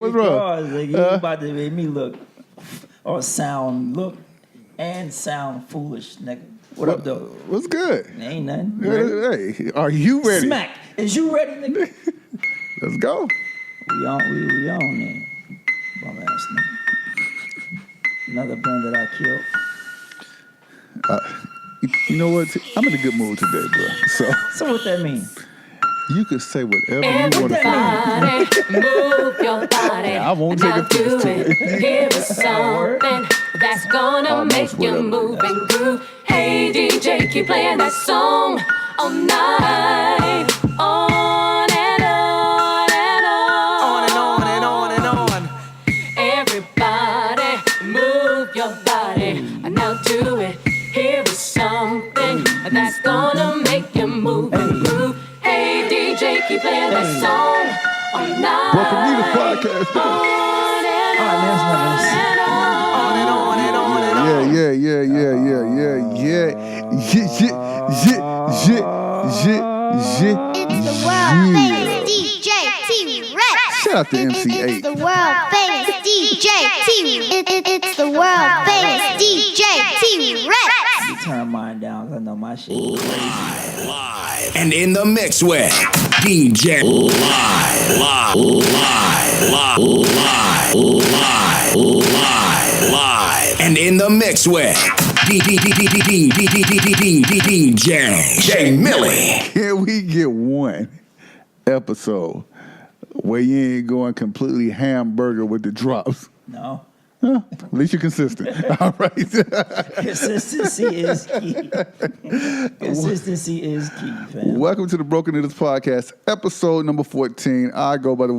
What's wrong? Nigga, you about to make me look or sound foolish, nigga. What up, though? What's good? Ain't nothing. Hey, are you ready? Smack. Is you ready, nigga? Let's go. We on there. Bum ass nigga. Another blend that I killed. You know what? I'm in a good mood today, bro. So what that mean? You can say whatever you want to say. Move your body. I won't take offense to it. Give us something that's gonna make you move and groove. Hey DJ, keep playing that song all night. On and on and on. On and on and on and on. Everybody, move your body. Now do it. Here is something that's gonna make you move and groove. Hey DJ, keep playing that song all night. Welcome to the podcast. On and on and on and on. Yeah. It's the world famous DJ T-Rex. Shout out to MC8. It's the world famous DJ T-Rex. It's the world famous DJ T-Rex. You turn mine down because I know my shit is crazy. Live and in the mix with DJ live and in the mix with DJ Millie. Can we get one episode where you ain't going completely hamburger with the drops? No. At least you're consistent. All right. Consistency is key. Consistency is key, fam. Welcome to the Broken Needles Podcast, episode number 14. I go by the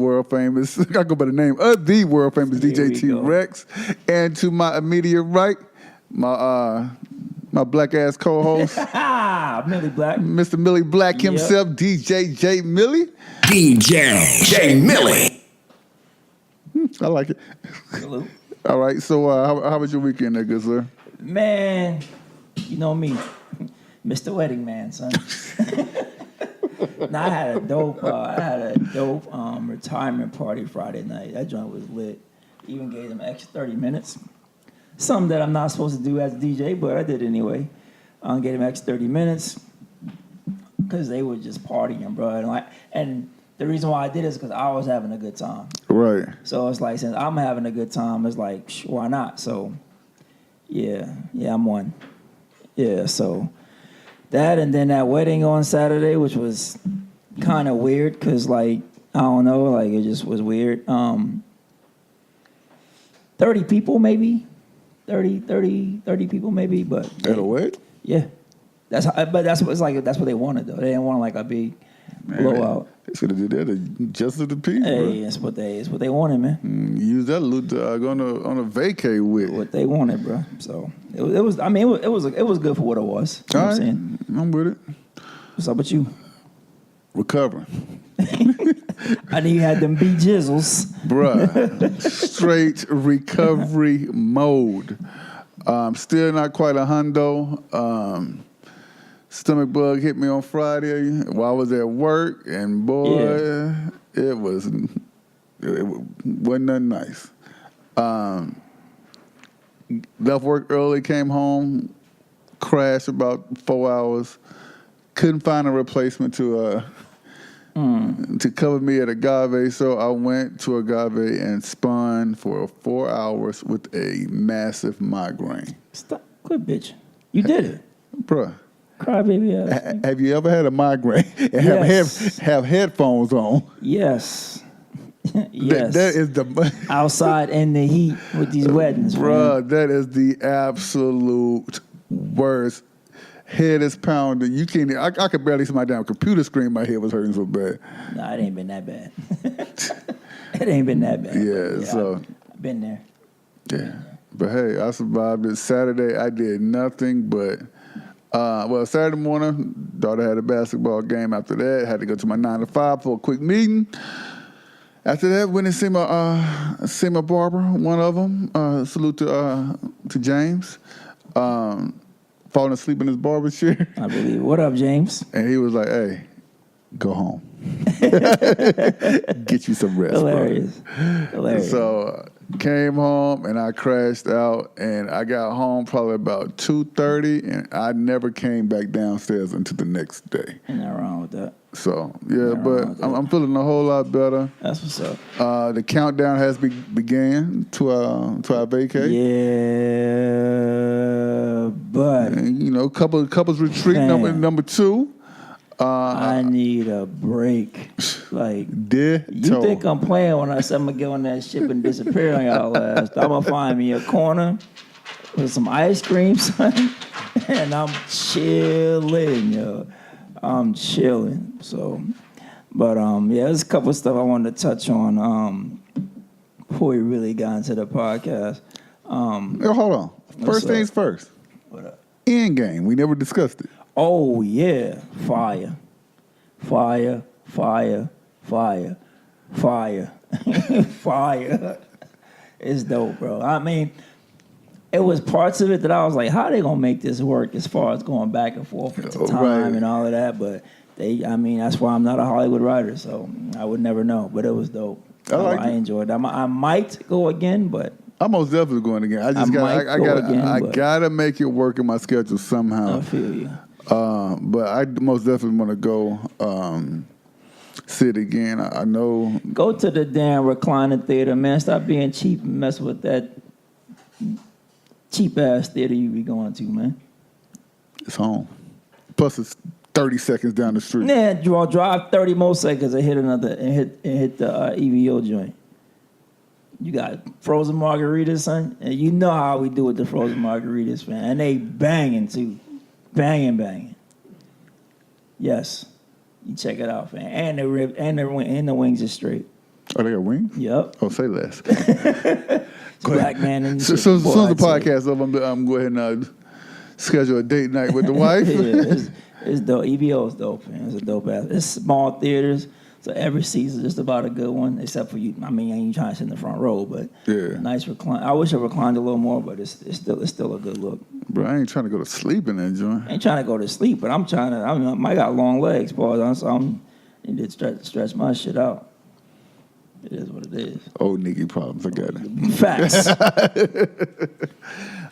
name of the world famous DJ T-Rex. And to my immediate right, my black ass co-host, Millie Black. Mr. Millie Black himself, DJ J Millie. DJ J Millie. I like it. Salute. All right, so how was your weekend there, good sir? Man, you know me, Mr. Wedding Man, son. Now I had a dope retirement party Friday night. That joint was lit. Even gave them extra 30 minutes. Something that I'm not supposed to do as a DJ, but I did anyway. Gave them extra 30 minutes because they were just partying, bro. And the reason why I did it is because I was having a good time. Right. So it's like, since I'm having a good time, it's like, why not? So, yeah, I'm one. Yeah, so that, and then that wedding on Saturday, which was kind of weird because, like, I don't know, like, it just was weird. 30 people maybe, 30 people maybe, but. At a wedding? Yeah. That's what they wanted, though. They didn't want, like, a big blowout. They should have did that just to the people. Hey, it's what they wanted, man. Use that loot to go on a vacay with. What they wanted, bro. So it was good for what it was. You know what I'm saying? I'm with it. What's up with you? Recovering. I knew you had them B-jizzles. Bruh. Straight recovery mode. Still not quite a hundo. Stomach bug hit me on Friday while I was at work, and boy, it wasn't nothing nice. Left work early, came home, crashed about 4 hours. Couldn't find a replacement to cover me at Agave, so I went to Agave and spun for 4 hours with a massive migraine. Stop, quit, bitch. You did it, Bruh. cry baby. Have you ever had a migraine and have headphones on? Yes. Yes. That is the outside in the heat with these weddings, bruh. man. That is the absolute worst. Head is pounding. You can't. I could barely see my damn computer screen. My head was hurting so bad. Nah, it ain't been that bad. It ain't been that bad. Yeah. So I've been there. Yeah. But hey, I survived it. Saturday, I did nothing but. Saturday morning, daughter had a basketball game. After that, had to go to my 9 to 5 for a quick meeting. After that, went and see my barber, one of them. Salute to James. Falling asleep in his barber chair. I believe. What up, James? And he was like, "Hey, go home. Get you some rest, Hilarious. bro. So came home and I crashed out, and I got home probably about 2:30, and I never came back downstairs until the next day. Ain't nothing wrong with that. So yeah, but I'm feeling a whole lot better. That's what's up. The countdown has began to our vacay. Yeah, but And, you know, couples retreat Man. number 2. I need a break. Like, Ditto. you think I'm playing when I said I'm gonna get on that ship and disappear on y'all ass? I'm gonna find me a corner with some ice cream, son, and I'm chilling, yo. I'm chilling. So, but yeah, there's a couple of stuff I wanted to touch on before we really got into the podcast. Yo, hold on. First up? things first. What up? Endgame. We never discussed it. Oh yeah, fire, fire, fire, fire, fire, fire. It's dope, bro. I mean, it was parts of it that I was like, how they gonna make this work as far as going back and forth into time Right. and all of that. But I mean, that's why I'm not a Hollywood writer, so I would never know. But it was dope. I like I it. enjoyed it. I might go again, but I'm most definitely going again. I just might go again, I but- gotta make it work in my schedule somehow. I feel you. But I most definitely want to go see it again. I know. Go to the damn recliner theater, man. Stop being cheap and mess with that cheap ass theater you be going to, man. It's home. Plus, it's 30 seconds down the street. Nah, drive 30 more seconds and hit hit the EVO joint. You got frozen margaritas, son, and you know how we do with the frozen margaritas, man. And they banging too, banging. Yes, you check it out, man. And the rib and the wings are straight. Oh, they got wings? Yep. Oh, say less. Black man and So as soon as the podcast up, I'm go ahead and schedule a date night with the wife. Yeah, it's dope. EVO is dope, man. It's a dope ass. It's small theaters, so every seat is just about a good one, except for you. I mean, I ain't trying to sit in the front row, but Yeah. nice recline. I wish I reclined a little more, but it's still a good look. Bro, I ain't trying to go to sleep in that joint. I ain't trying to go to sleep, but I'm trying to. I mean, I got long legs, boy. So I need to stretch my shit out. It is what it is. Old nigga problems. I got it. Facts.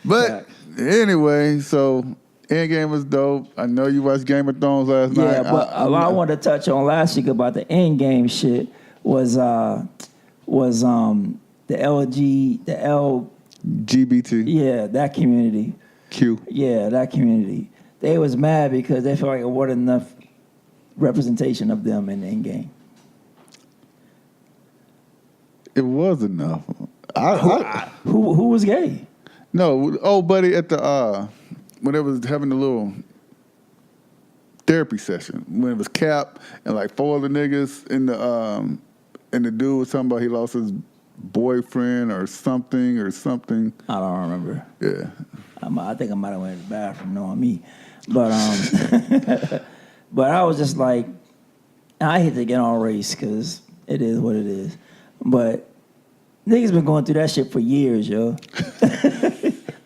But Facts. anyway, so Endgame was dope. I know you watched Game of Thrones last night. Yeah, but I wanted to touch on last week about the end game shit was the GBT. yeah, that community. Q. Yeah, that community. They was mad because they felt like it wasn't enough representation of them in the end game. It was enough. Who was gay? No, old buddy at the when they was having a little therapy session, when it was Cap and like 4 other niggas in the and the dude was talking about he lost his boyfriend or something. I don't remember. Yeah. I think I might have went to the bathroom knowing me. But but I was just like, I hate to get on race because it is what it is. But niggas been going through that shit for years, yo.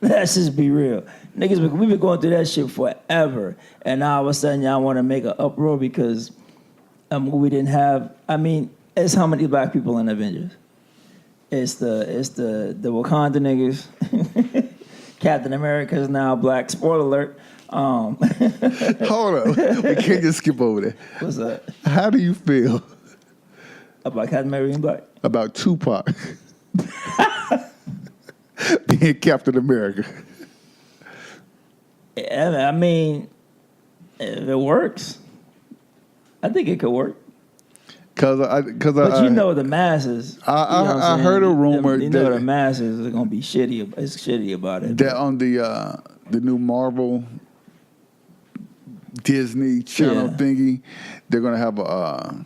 Let's just be real. We've been going through that shit forever. And now all of a sudden y'all want to make an uproar because we didn't have, I mean, it's how many black people in Avengers? It's the Wakanda niggas. Captain America is now black. Spoiler alert. Hold up. We can't just skip over that. What's that? How do you feel About Captain America being black? about Tupac being Captain America? I mean, if it works, I think it could work. But you know the masses. I heard a rumor You know that- the masses are gonna be shitty. It's shitty about it. that on the new Marvel Disney Channel Yeah. thingy, they're gonna have a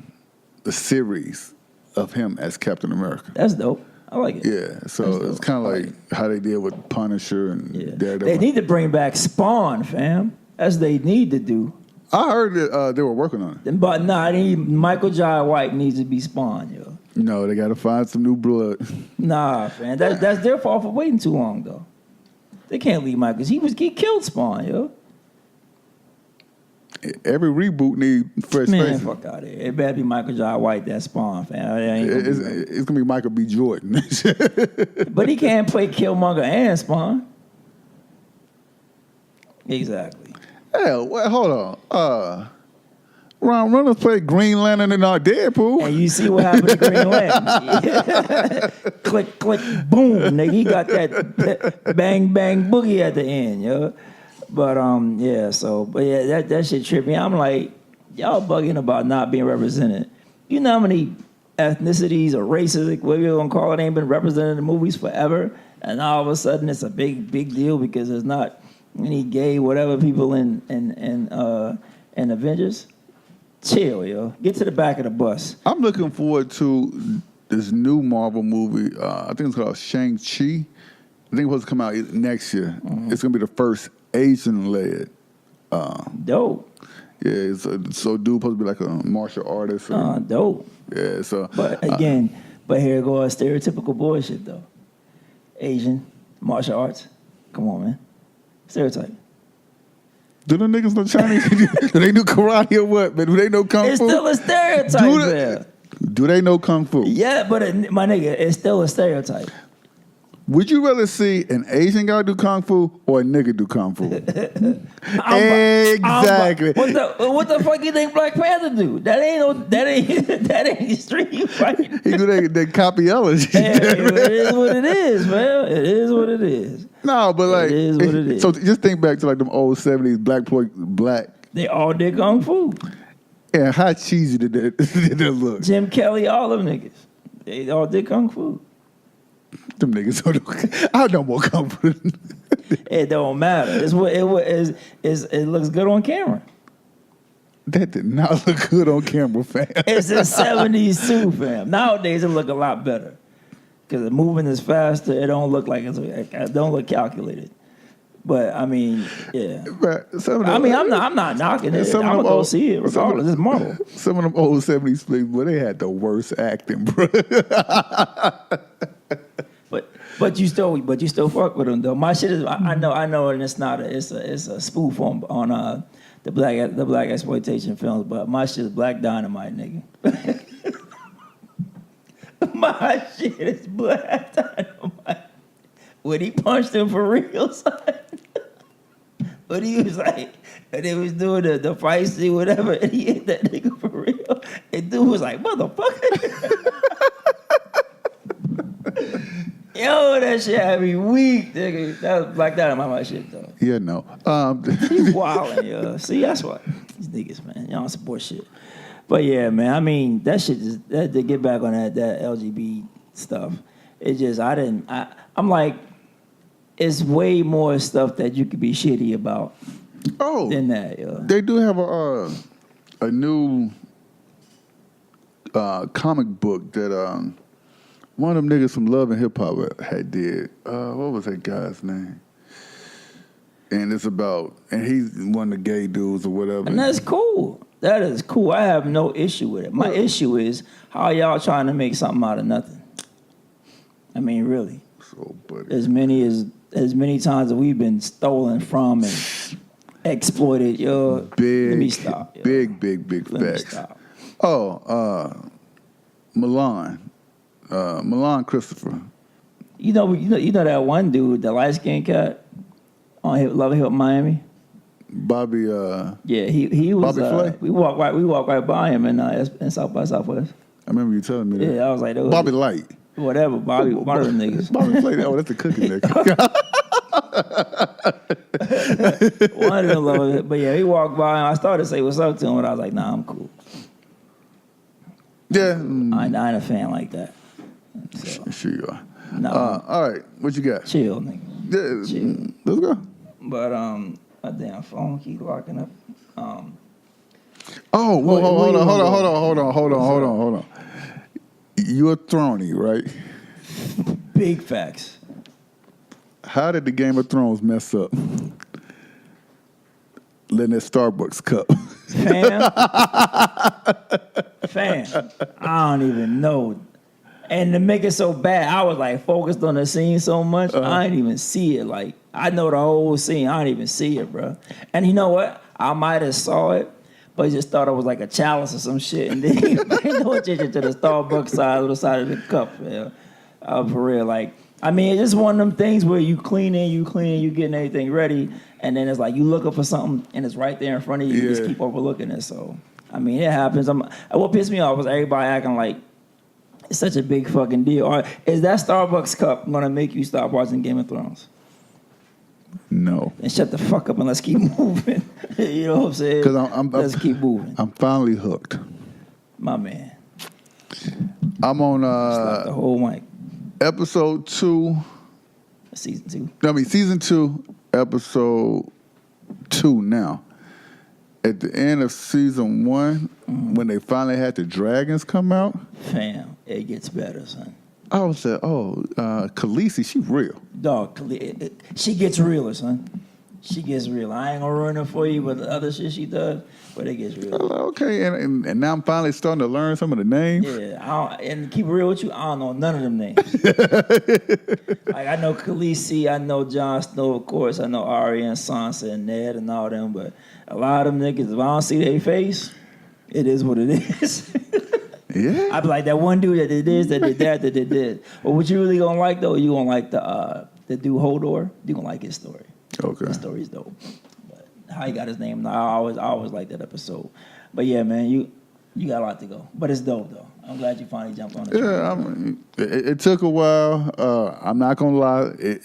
series of him as Captain America. That's dope. I like it. Yeah, so That's it's dope. kind of I like like how they did with Punisher and Yeah. Daredevil. They need to bring back Spawn, fam. That's they need to do. I heard that they were working on it. But nah, Michael Jai White needs to be Spawn, yo. No, they got to find some new blood. Nah, fam. That's their fault for waiting too long, though. They can't leave Michael. He killed Spawn, yo. Every reboot need fresh Man, faces. fuck out of here. It better be Michael Jai White that Spawn, fam. It ain't gonna be right. It's gonna be Michael B. Jordan. But he can't play Killmonger and Spawn. Exactly. Hell, well, hold on. Ron Reynolds played Green Lantern in Deadpool. And you see what happened to Green Lantern. Click, click, boom. Nigga, he got that bang, bang boogie at the end, yo. But that shit tripped me. I'm like, y'all bugging about not being represented. You know how many ethnicities or races, whatever you're gonna call it, ain't been represented in movies forever, and all of a sudden it's a big deal because there's not any gay whatever people in Avengers. Chill, yo. Get to the back of the bus. I'm looking forward to this new Marvel movie. I think it's called Shang-Chi. I think it's supposed to come out next year. Mm-hmm. It's gonna be the first Asian-led. Dope. Yeah, so dude supposed to be like a martial artist. Dope. Yeah, so. But again, here goes stereotypical bullshit though. Asian martial arts. Come on, man. Stereotype. Do the niggas know Chinese? Do they do karate or what? But do they know kung fu? It's still a stereotype. Do they know kung fu? Yeah, but my nigga, it's still a stereotype. Would you rather see an Asian guy do kung fu or a nigga do kung fu? Exactly. What the fuck you think Black Panther do? That ain't street fighting. He do that copyology. It is what it is, man. It is what it is. No, but like, it is what it is. So just think back to like them old 70s black. They all did kung fu. Yeah, how cheesy did that look? Jim Kelly, all them niggas. They all did kung fu. Them niggas I know more kung fu. It don't matter. It's what it looks good on camera. That did not look good on camera, fam. It's the 70s too, fam. Nowadays it look a lot better because the movement is faster. It don't look like it don't look calculated. But I mean, yeah. I'm not knocking it. I'm gonna go see it regardless. It's Marvel. Some of them old 70s flicks, boy, they had the worst acting, bro. But you still fuck with them though. My shit is I know, and it's a spoof on the black exploitation films. But my shit is Black Dynamite, nigga. My shit is Black Dynamite. When he punched him for real, son. But he was like, and they was doing the fight scene, whatever, and he hit that nigga for real. And dude was like, motherfucker. Yo, that shit had me weak, nigga. That was Black Dynamite, my shit, though. Yeah, no. He's wilding, yo. See, that's what these niggas, man. Y'all don't support shit. But yeah, man. I mean, that shit just to get back on that LGBT stuff. It just I'm like, it's way more stuff that you could be shitty about. Than that, yo. They do have a new comic book that one of them niggas from Love and Hip Hop had did. What was that guy's name? And it's about, and he's one of the gay dudes or whatever. And that's cool. That is cool. I have no issue with it. My issue is how y'all trying to make something out of nothing. I mean, really. So, buddy. As many times that we've been stolen from and exploited, yo. Let me stop. Yo. Big Let facts. me stop. Milan Christopher. You know that one dude, the light skinned cat on Love and Hip Miami. Bobby. Yeah, he was. Bobby Flay? We walked right by him in South by Southwest. I remember you telling me that. Yeah, I was like, Bobby Light. Whatever, one of them niggas. Bobby Flay. Oh, that's the cookie nigga. One of them loved it. But yeah, he walked by and I started to say what's up to him, but I was like, nah, I'm cool. Yeah. I ain't a fan like that. So, sure you are. No. All right, what you got? Chill, nigga. Yeah, Chill. Let's go. But my damn phone keep locking up. Hold on. You're Throny, right? Big facts. How did the Game of Thrones mess up? Letting that Starbucks cup. Fam, I don't even know. And to make it so bad, I was like focused on the scene so much, I didn't even see it. Like, I know the whole scene, I didn't even see it, bro. And you know what? I might have saw it, but just thought it was like a chalice or some shit, and then he paid no attention to the Starbucks side or the side of the cup. Yeah. For real, like, I mean, it's just one of them things where you cleaning, you getting everything ready, and then it's like you looking for something, and it's right there in front of you. You just keep overlooking it. So, I mean, it happens. What pissed me off was everybody acting like it's such a big fucking deal. Or is that Starbucks cup gonna make you stop watching Game of Thrones? No. And shut the fuck up and let's keep moving. You know what I'm saying? Because let's keep moving. I'm finally hooked. My man. I'm on Slap the whole mic. episode 2. Season 2. I mean, season 2, episode 2 now. At the end of season 1, when they finally had the dragons come out, Fam, it gets better, son. I was like, Khaleesi, she real. Dog, she gets realer, son. She gets real. I ain't gonna ruin it for you, but the other shit she does, but it gets real. I was like, okay, and now I'm finally starting to learn some of the names. Yeah, and keep it real with you, I don't know none of them names. Like, I know Khaleesi, I know Jon Snow, of course, I know Arya and Sansa and Ned and all them, but a lot of them niggas, if I don't see their face, it is what it is. Yeah. I be like, that one dude that did this, that did that, that did this. But what you really gonna like though, you gonna like the dude Hodor. You gonna like his story. Okay. His story's dope. But how he got his name, I always like that episode. But yeah, man, you got a lot to go. But it's dope though. I'm glad you finally jumped on it. Yeah, it took a while. I'm not gonna lie.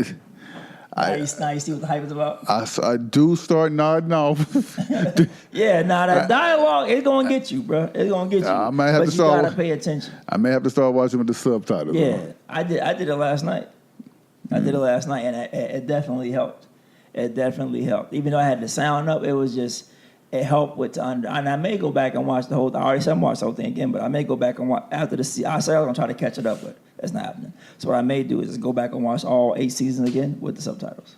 Now you see what the hype is about? I do start nodding off. Yeah, that dialogue, it's gonna get you, bro. It's gonna get you. I might have but to you start. Gotta pay attention. I may have to start watching with the subtitles. Yeah, I did it last night. I did it last night, and it definitely helped. It definitely helped. Even though I had the sound up, it was just, it helped with and I may go back and watch the whole thing. I already said I'm watching the whole thing again, but I may go back and watch after the season. I said I was gonna try to catch it up, but that's not happening. So what I may do is just go back and watch all 8 seasons again with the subtitles.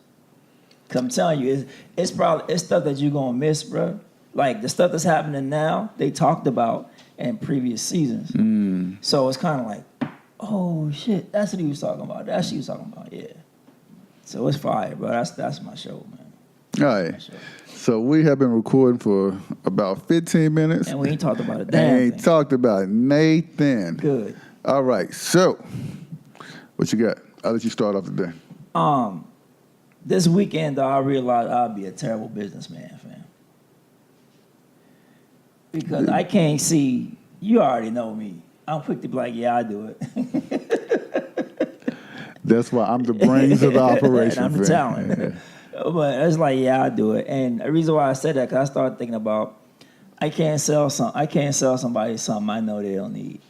Cause I'm telling you, it's stuff that you're gonna miss, bro. Like the stuff that's happening now, they talked about in previous seasons. So it's kind of like, oh shit, that's what he was talking about. That's what he was talking about. Yeah. So it's fire, bro. That's my show, man. All right. So we have been recording for about 15 minutes. And we ain't talked about it. Ain't talked about Nathan. Good. All right. So what you got? I'll let you start off today. This weekend, though, I realized I'll be a terrible businessman, fam. Because I can't see, you already know me. I'm quick to be like, yeah, I do it. That's why I'm the brains of the operation. I'm the talent. But it's like, yeah, I do it. And the reason why I said that, because I started thinking about, I can't sell somebody something I know they don't need.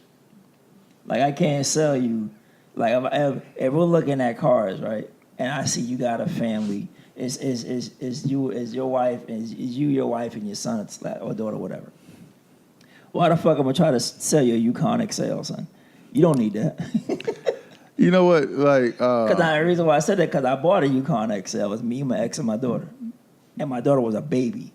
Like, I can't sell you, like, if we're looking at cars, right? And I see you got a family. Is your wife, your wife and your son or daughter, whatever. Why the fuck am I trying to sell you a Yukon XL, son? You don't need that. You know what? Like, because the reason why I said that, because I bought a Yukon XL. It was me, my ex, and my daughter. And my daughter was a baby.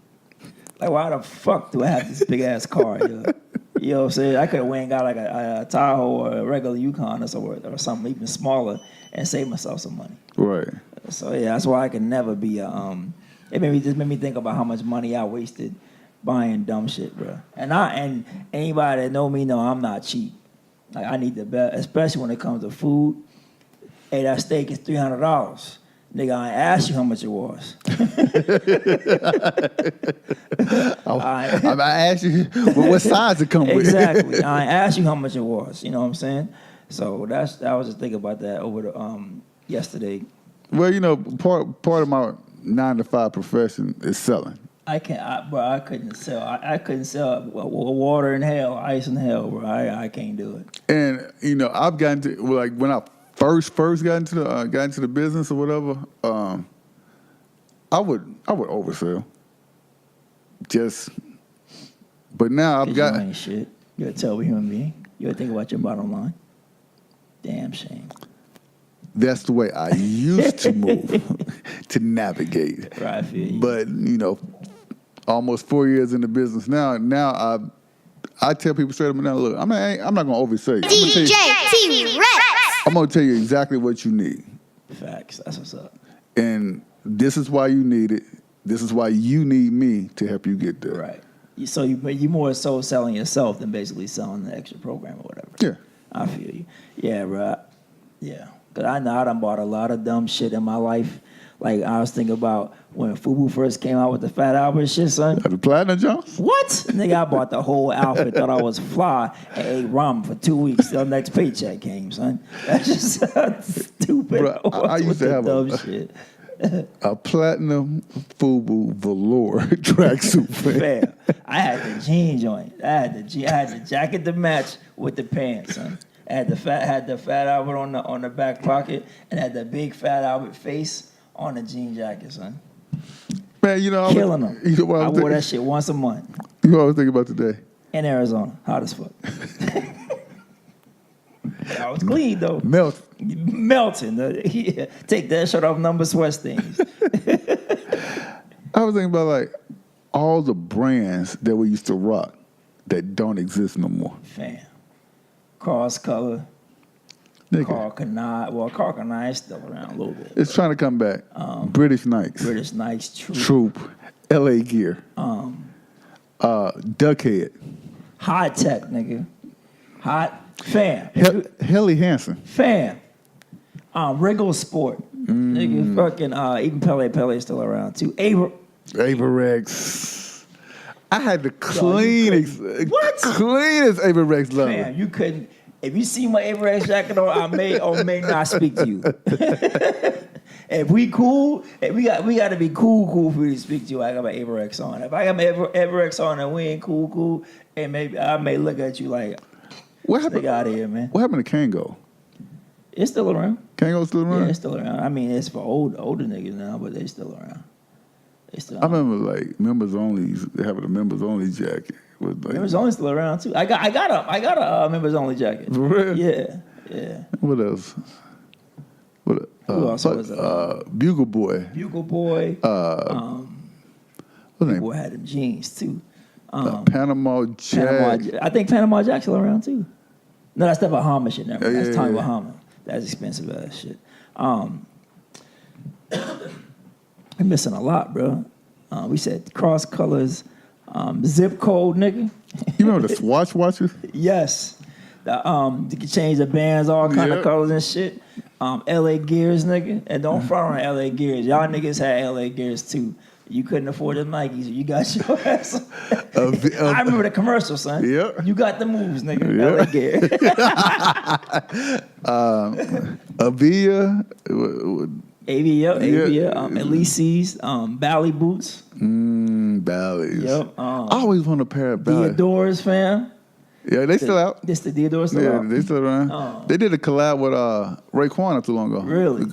Like, why the fuck do I have this big ass car? You know what I'm saying? I could have went and got like a Tahoe or a regular Yukon or something even smaller and save myself some money. Right. So yeah, that's why I can never be it made me think about how much money I wasted buying dumb shit, bro. And anybody that know me know I'm not cheap. Like, I need the best, especially when it comes to food. Hey, that steak is $300. Nigga, I ain't asked you how much it was. I asked you what size it come with. Exactly. I ain't asked you how much it was. You know what I'm saying? So I was just thinking about that over the yesterday. Well, you know, part of my 9-to-5 profession is selling. I couldn't sell. I couldn't sell water in hell, ice in hell, bro. I can't do it. And you know, I've gotten to, like, when I first got into the business or whatever, I would oversell. But now I've got. You ain't shit. You're a terrible human being. You gotta think about your bottom line. Damn shame. That's the way I used to move to navigate. Right, I feel you. But you know, almost 4 years in the business now. Now I tell people straight up and down, look, I'm not gonna oversell you. DJ T-Rex. I'm gonna tell you exactly what you need. Facts. That's what's up. And this is why you need it. this is why you need me to help you get there. Right. So you more so selling yourself than basically selling the extra program or whatever. Yeah. I feel you. Yeah, bro. Yeah. Because I know I done bought a lot of dumb shit in my life. Like, I was thinking about when FUBU first came out with the Fat Albert shit, son. The Platinum Jones? What? Nigga, I bought the whole outfit, thought I was fly, and ate ramen for 2 weeks till next paycheck came, son. That's just stupid. Bro, I used to have dumb shit. a Platinum FUBU velour tracksuit. Fair. I had the jean joint. I had the jacket to match with the pants, son. I had the Fat Albert on the back pocket, and had the big Fat Albert face on the jean jacket, son. Man, you know, Killing them. You know what I wore that shit once a month You know what I was thinking about today? in Arizona. Hot as fuck. I was clean though. Melting. Yeah. Take that shirt off, number sweat stains. I was thinking about like all the brands that we used to rock that don't exist no more. Fam. Cross color. Nigga, Carl Kanai. Well, Carl Kanai is still around a little bit. it's trying to come back. British Nikes. British Nikes, Troop. LA Gear. Duckhead. High tech, nigga. Hot. Fam. Helly Hansen. Fam. Wriggle Sport. Nigga, fucking, even Pele is still around too. Averex. I had the cleanest Averex leather. Man, you couldn't. If you see my Averex jacket on, I may or may not speak to you. If we cool, we got to be cool for you to speak to you. I got my Averex on. If I got my Averex on and we ain't cool, and maybe I may look at you like, What happened? "Stick out of here, man." What happened to Kango? It's still around. Kango still around? Yeah, it's still around. I mean, it's for older niggas now, but they still around. They still. I remember like members only having a members only jacket. With like, Members only still around too. I got a members only jacket. For real? Yeah. What else? Who else was Bugle Boy. Bugle Boy. What's his Bugle name? had them jeans too. Panama Jack. I think Panama Jack's still around too. No, that's that Bahama shit. Never. That's yeah, Tommy yeah. Bahama. That's expensive ass shit. We're missing a lot, bro. We said cross colors, zip code, nigga. You remember the Swatch watches? Yes. You can change the bands, all kind of colors and shit. LA Gears, nigga. And don't front on LA Gears. Y'all niggas had LA Gears too. You couldn't afford the Nikes, you got your ass. I remember the commercial, son. Yep. You got the moves, nigga. Yep. LA Gears. Avia. Avia, Elysees, Bally boots. Bally's. Yep. I always want a pair of Bally's. Theodores, fam. Yeah, they still out. This the Theodore still Yeah, out? they still around. Oh. They did a collab with Raekwon not too long ago. Really?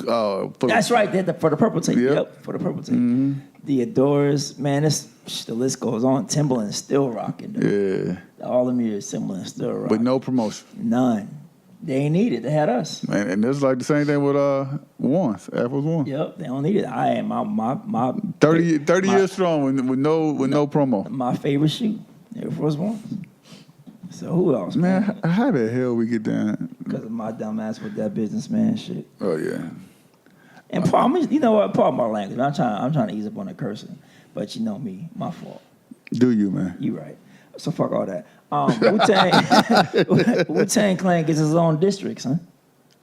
That's right. They had for the purple tape. Yep. Yep, for the purple tape. Theodores, man, the list goes on. Timberland's still rocking. Though. Yeah, All them years, Timberland's still rocking. but no promotion. None. They ain't need it. They had us. Man, and it's like the same thing with Ones, Air Force One. Yep, they don't need it. I am my 30 years strong with no promo. my favorite shoe, Air Force One. So who else, Man, how the hell we get down? Because of my dumb ass with that businessman shit. Oh yeah. And you know what? Pardon my language. I'm trying to ease up on the cursing, but you know me, my fault. Do you, man? You right. So fuck all that. Wu-Tang Clan gets his own districts, huh?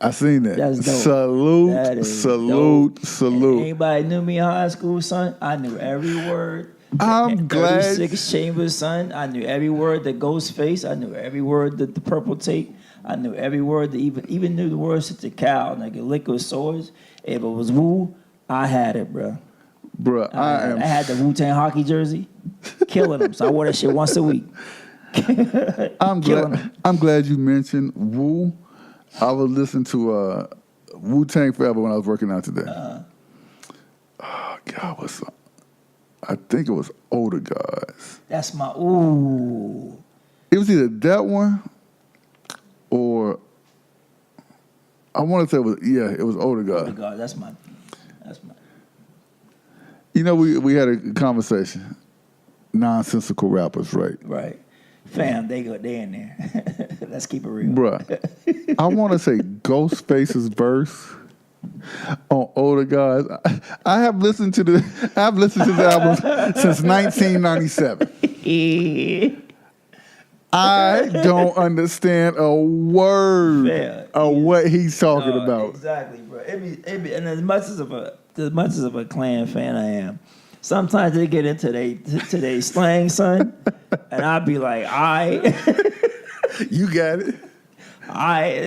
I seen that. That's dope. Salute, That is salute, dope. salute. And anybody knew me in high school, son? I knew every word. I'm glad. 36 Chambers, son. I knew every word. The Ghostface. I knew every word. The Purple Tape. I knew every word. Even knew the words to the cow. Nigga, Liquid Swords. If it was Wu, I had it, bro. Bruh, I had the Wu-Tang hockey jersey. Killing them. So I wore that shit once a week. I'm glad you mentioned Wu. I was listening to Wu-Tang Forever when I was working out today. Oh God, I think it was Older Gods. That's my ooh. It was either that one or I want to say it was Older God. God, that's my. You know, we had a conversation. Nonsensical rappers, right? Right. Fam, they in there. Let's keep it real. Bruh, I want to say Ghostface's verse on older guys. I have listened to the album since 1997. I don't understand a word of what he's talking about. Exactly, bro. It be, and as much as of a Clan fan I am, sometimes they get into they slang, son, and I'd be like, You got it.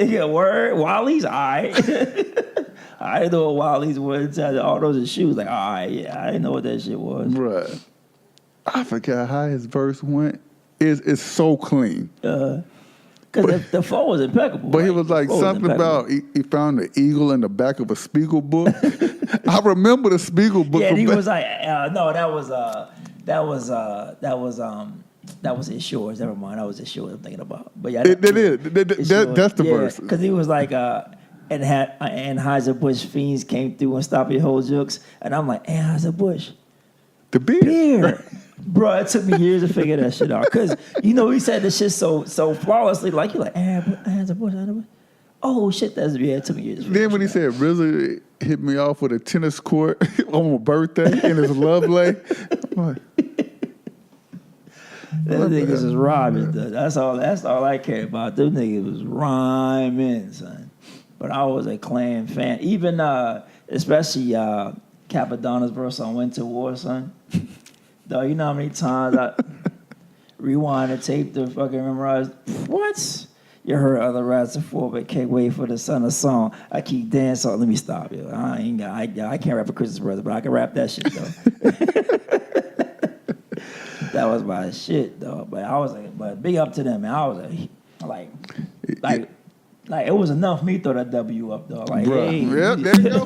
yeah, word, Wally's, I didn't know what Wally's was. All those are shoes, like, yeah, I didn't know what that shit was. Bruh. I forgot how his verse went. It's so clean. Because the flow was impeccable. But he was like something about he found the eagle in the back of a Spiegel book. I remember the Spiegel book. Yeah, and he was like, no, that was his shores. Never mind, that was his shores I'm thinking about. But yeah, that's the verse. Because he was like, and Anheuser-Busch fiends came through and stopped your whole jokes, and I'm like, Anheuser-Busch, the beer. Bro, it took me years to figure that shit out. Because, he said this shit so flawlessly. Like, you're like, Anheuser-Busch. Oh, shit, it took me years to figure Then when he said, RZA hit me off with a tennis court on my birthday in his love lay. Them niggas is rhyming. That's all I care about. Them niggas was rhyming, son. But I was a Clan fan. Even, especially Capadonna's verse on Winter War, son. Dog, you know how many times I rewind the tape to fucking memorize? What? You heard other raps before, but can't wait for the son of song. I keep dancing. Let me stop you. I can't rap a Christmas brother, but I can rap that shit though. That was my shit though. But I was like, but big up to them, man. I was like it was enough for me to throw that W up though. Like, bruh. hey, Yep, there you go.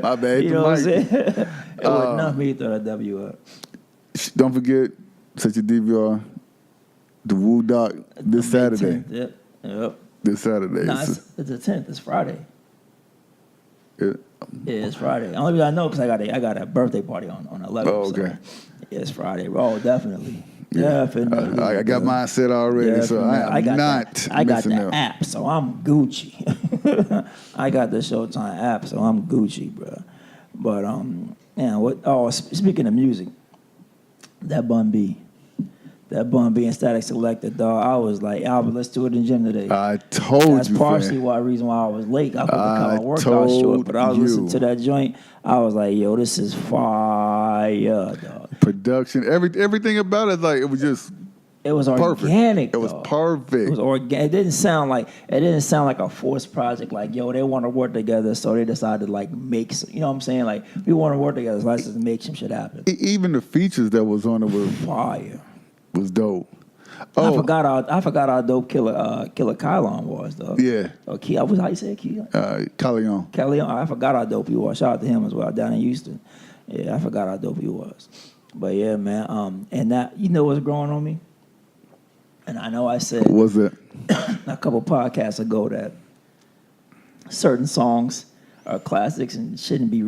My bad. you know what I'm saying? It was enough for me to throw that W up. Don't forget, set your DVR, the Woo Doc this Saturday. 10th, yep. This Saturday. No, it's the 10th. It's Friday. Yeah, it's Friday. Only reason I know because I got a birthday party on 11th. Oh, okay. So yeah, it's Friday. Oh, definitely. Yeah. Definitely. I got mine set already, so I got that app, so I'm Gucci. I got the Showtime app, so I'm Gucci, bro. But man, what? Oh, speaking of music. That Bun B and Static Selected, dog. I was like, Albert, let's do it in the gym today. I told you, that's partially why reason why I was late. I thought my workout short, but I was listening to that joint. I was like, yo, this is fire, dog. Production, everything about it, like it was just. It was organic. It was perfect. It was organic. It didn't sound like a forced project. Like, yo, they want to work together, so they decided to like make some. You know what I'm saying? Like, we want to work together, so let's just make some shit happen. Even the features that was on it were fire. Was dope. Oh, I forgot how dope Killer Kylon was though. Yeah. How you say it, Callion. Callion. I forgot how dope he was. Shout out to him as well down in Houston. Yeah, I forgot how dope he was. But yeah, man. And that what's growing on me. And I know I said what was it? a couple podcasts ago that certain songs are classics and shouldn't be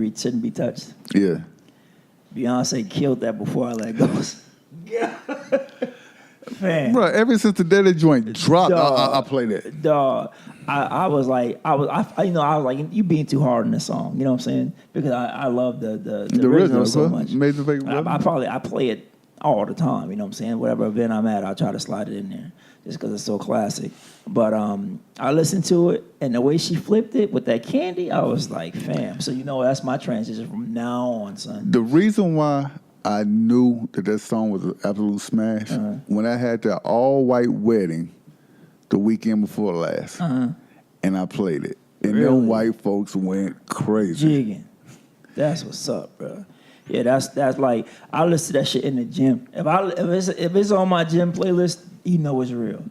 touched. Yeah. Beyonce killed that before I let go. Yeah. Man. Bro, ever since the day the joint dropped, I played it. Dog. I was like, you being too hard on this song. You know what I'm saying? Because I love the original so much. Major favorite. I play it all the time. You know what I'm saying? Whatever event I'm at, I'll try to slide it in there just because it's so classic. But I listened to it, and the way she flipped it with that candy, I was like, fam. So that's my transition from now on, son. The reason why I knew that song was an absolute smash when I had that all-white wedding the weekend before last, and I played it. And them white folks went crazy. Jigging. That's what's up, bro. Yeah, that's like, I listen to that shit in the gym. If it's on my gym playlist, it's real.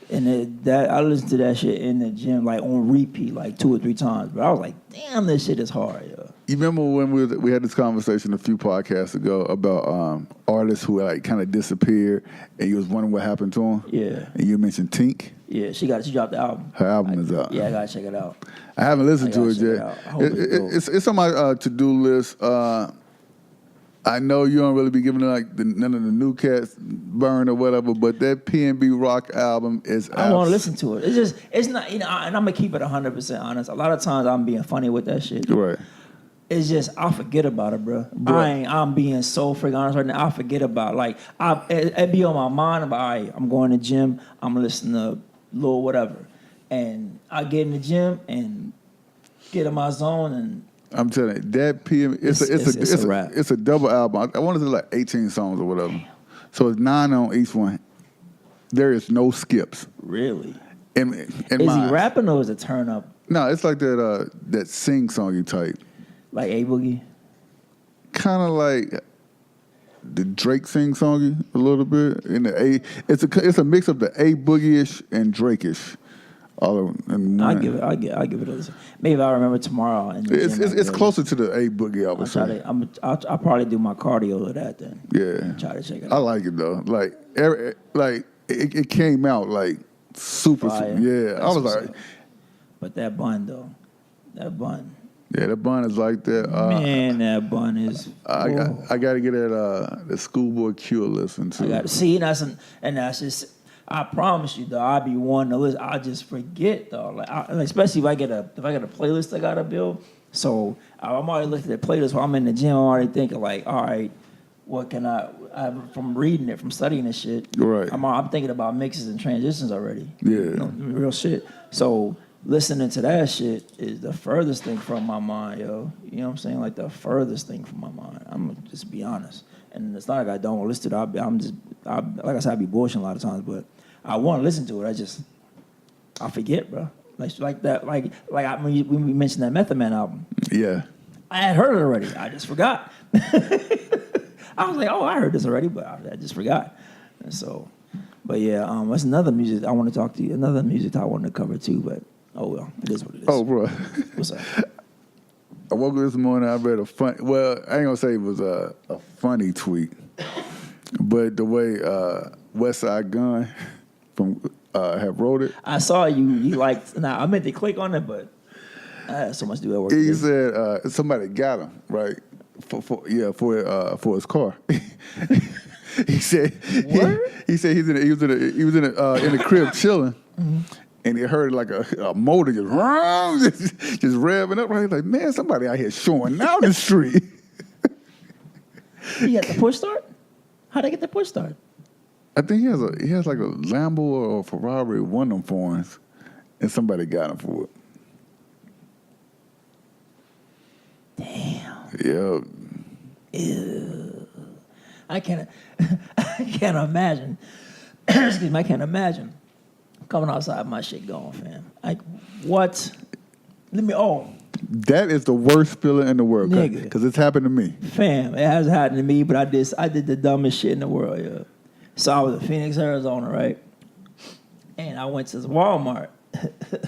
And I listen to that shit in the gym, like on repeat, like 2 or 3 times. But I was like, damn, this shit is hard, yo. You remember when we had this conversation a few podcasts ago about artists who like kind of disappeared, and you was wondering what happened to them? Yeah. And you mentioned Tink. Yeah, she dropped the album. Her album is out. Yeah, I gotta check it out. I haven't listened to it yet. It's on my to-do list. I know you don't really be giving like none of the new cats burn or whatever, but that P&B Rock album is. I want to listen to it. It's not, and I'm gonna keep it 100% honest. A lot of times I'm being funny with that shit. Right. It's just I forget about it, bro. I'm being so freaking honest right now. I forget about it be on my mind about all right, I'm going to the gym. I'm gonna listen to Lil whatever, and I get in the gym and get in my zone and. I'm telling you, that PM, it's a rap. It's a double album. I want to say like 18 songs or whatever. So it's 9 on each one. There is no skips. Really? Is he rapping or is it turn up? No, it's like that sing songy type. Like A Boogie? Kind of like the Drake sing songy a little bit. It's a mix of the A Boogie-ish and Drake-ish. All in one. I'll give it a listen. Maybe I'll remember tomorrow. It's closer to the A Boogie, I would say. I'll probably do my cardio of that then. Yeah. Try to check it out. I like it though. It came out like super. Fire. Yeah. That's I was what's like. up. But that bun though. That bun. Yeah, that bun is like that. Man, that bun is. I got to get that the Schoolboy Q listen too. I got to see, and that's just. I promise you, though, I'll be one to listen. I just forget, though. Especially if I get a playlist I gotta build. So I'm already looking at the playlist while I'm in the gym. I'm already thinking like, all right, what can I from reading it, from studying this shit. Right. I'm thinking about mixes and transitions already. Yeah. Real shit. So listening to that shit is the furthest thing from my mind, yo. You know what I'm saying? Like the furthest thing from my mind. I'm gonna just be honest. And it's not like I don't want to listen to it. Like I said, I be bullshitting a lot of times, but I want to listen to it. I forget, bro. Like that. When we mentioned that Method Man album. Yeah. I had heard it already. I just forgot. I was like, oh, I heard this already, but I just forgot. And so, but yeah, that's another music I want to talk to you. Another music I wanted to cover too, but oh well, it is what it is. Oh, bro. What's up? I woke up this morning. I read I ain't gonna say it was a funny tweet, but the way West Side Gun from have wrote it. I saw you liked. Now I meant to click on it, but I had so much to do at work. He said somebody got him right for his car. He said he said he was in the crib chilling. Mm-hmm. And he heard like a motor just revving up. Right, he's like, man, somebody out here showing out the street. He got the push start? How'd they get the push start? I think he has like a Lambo or a Ferrari, one of them foreigns, and somebody got him for it. Damn. Yeah. Ew. I can't imagine. Excuse me, I can't imagine coming outside my shit going, fam. Like, what? That is the worst feeling in the world, nigga. Because it's happened to me. Fam, it hasn't happened to me, but I did the dumbest shit in the world, yeah. So I was in Phoenix, Arizona, right? And I went to Walmart.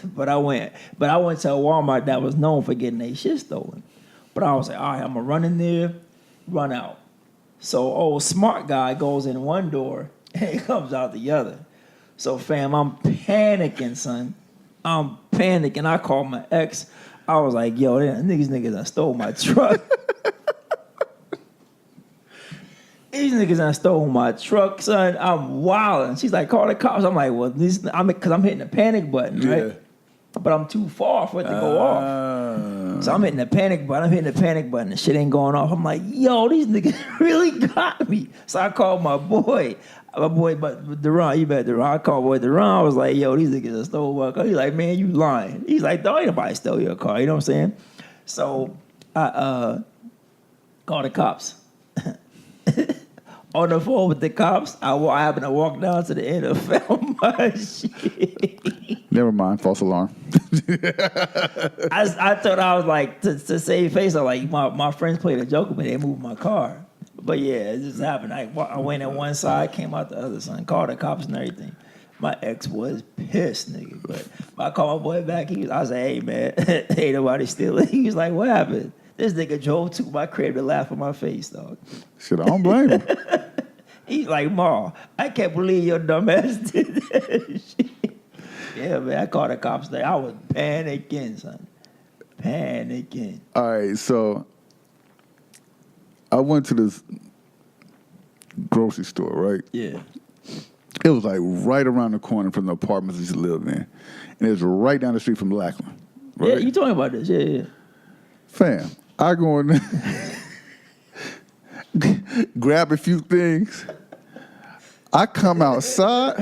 but I went to a Walmart that was known for getting their shit stolen. But I was like, all right, I'm gonna run in there, run out. So old smart guy goes in one door and he comes out the other. So fam, I'm panicking, son. I'm panicking. I called my ex. I was like, yo, these niggas done stole my truck. These niggas done stole my truck, son. I'm wilding. She's like, call the cops. I'm like, well, because I'm hitting the panic button, right? Yeah. But I'm too far for it to go off. So I'm hitting the panic button. The shit ain't going off. I'm like, yo, these niggas really got me. So I called my boy, but Duran, you bet Duran. I called boy Duran. I was like, yo, these niggas just stole my car. He's like, man, you lying. He's like, don't ain't nobody stole your car. You know what I'm saying? So I called the cops. On the phone with the cops, I happened to walk down to the end and found my shit. Never mind, false alarm. I thought I was like, to save face, I like, my friends played a joke with me. They moved my car. But yeah, it just happened. I went at one side, came out the other side, called the cops and everything. My ex was pissed, nigga. But I called my boy back. I was like, hey, man, ain't nobody stealing. He was like, what happened? This nigga drove to my crib to laugh in my face, dog. Shit, I don't blame him. He's like, Ma, I can't believe your dumb ass did that shit. Yeah, man, I called the cops there. I was panicking, son. Panicking. All right, so I went to this grocery store, right? Yeah. It was like right around the corner from the apartments we used to live in. And it was right down the street from Lackland. Right? Yeah, you told me about this. Yeah, yeah. Fam, I go in there, grab a few things. I come outside.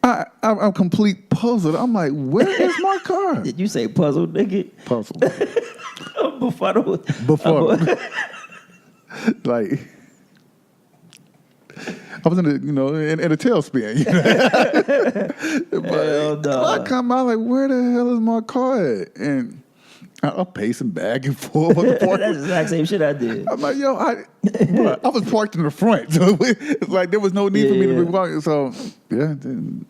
I'm complete puzzled. I'm like, where is my car? Did you say puzzle, nigga? Puzzled. Befuddled. Before. Like, I was in a, in a tailspin. Hell no. I come out like, where the hell is my car at? And I'm pacing back and forth. That's the exact same shit I did. I'm like, yo, I was parked in the front. So it's like there was no need for me to be walking. So, yeah,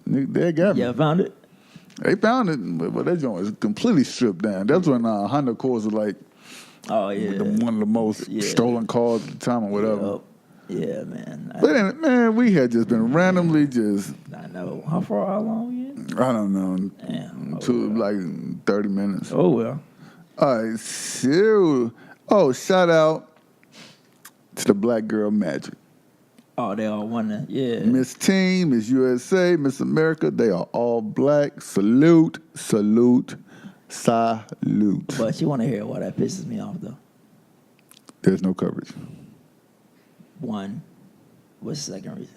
they got me. Yeah, found it? They found it, but that joint was completely stripped down. That's when Honda Accords were like, oh, yeah. one of the most stolen cars at the time or whatever. Yeah, man. But then, man, we had just been randomly just, I know. How long again? I don't know, Damn. like 30 minutes. Oh, well. All right, so, shout out to the Black Girl Magic. Oh, they all won that. Yeah. Miss Teen, Miss USA, Miss America, they are all black. Salute, salute, salute. But you want to hear why that pisses me off, though? There's no coverage. One. What's the second reason?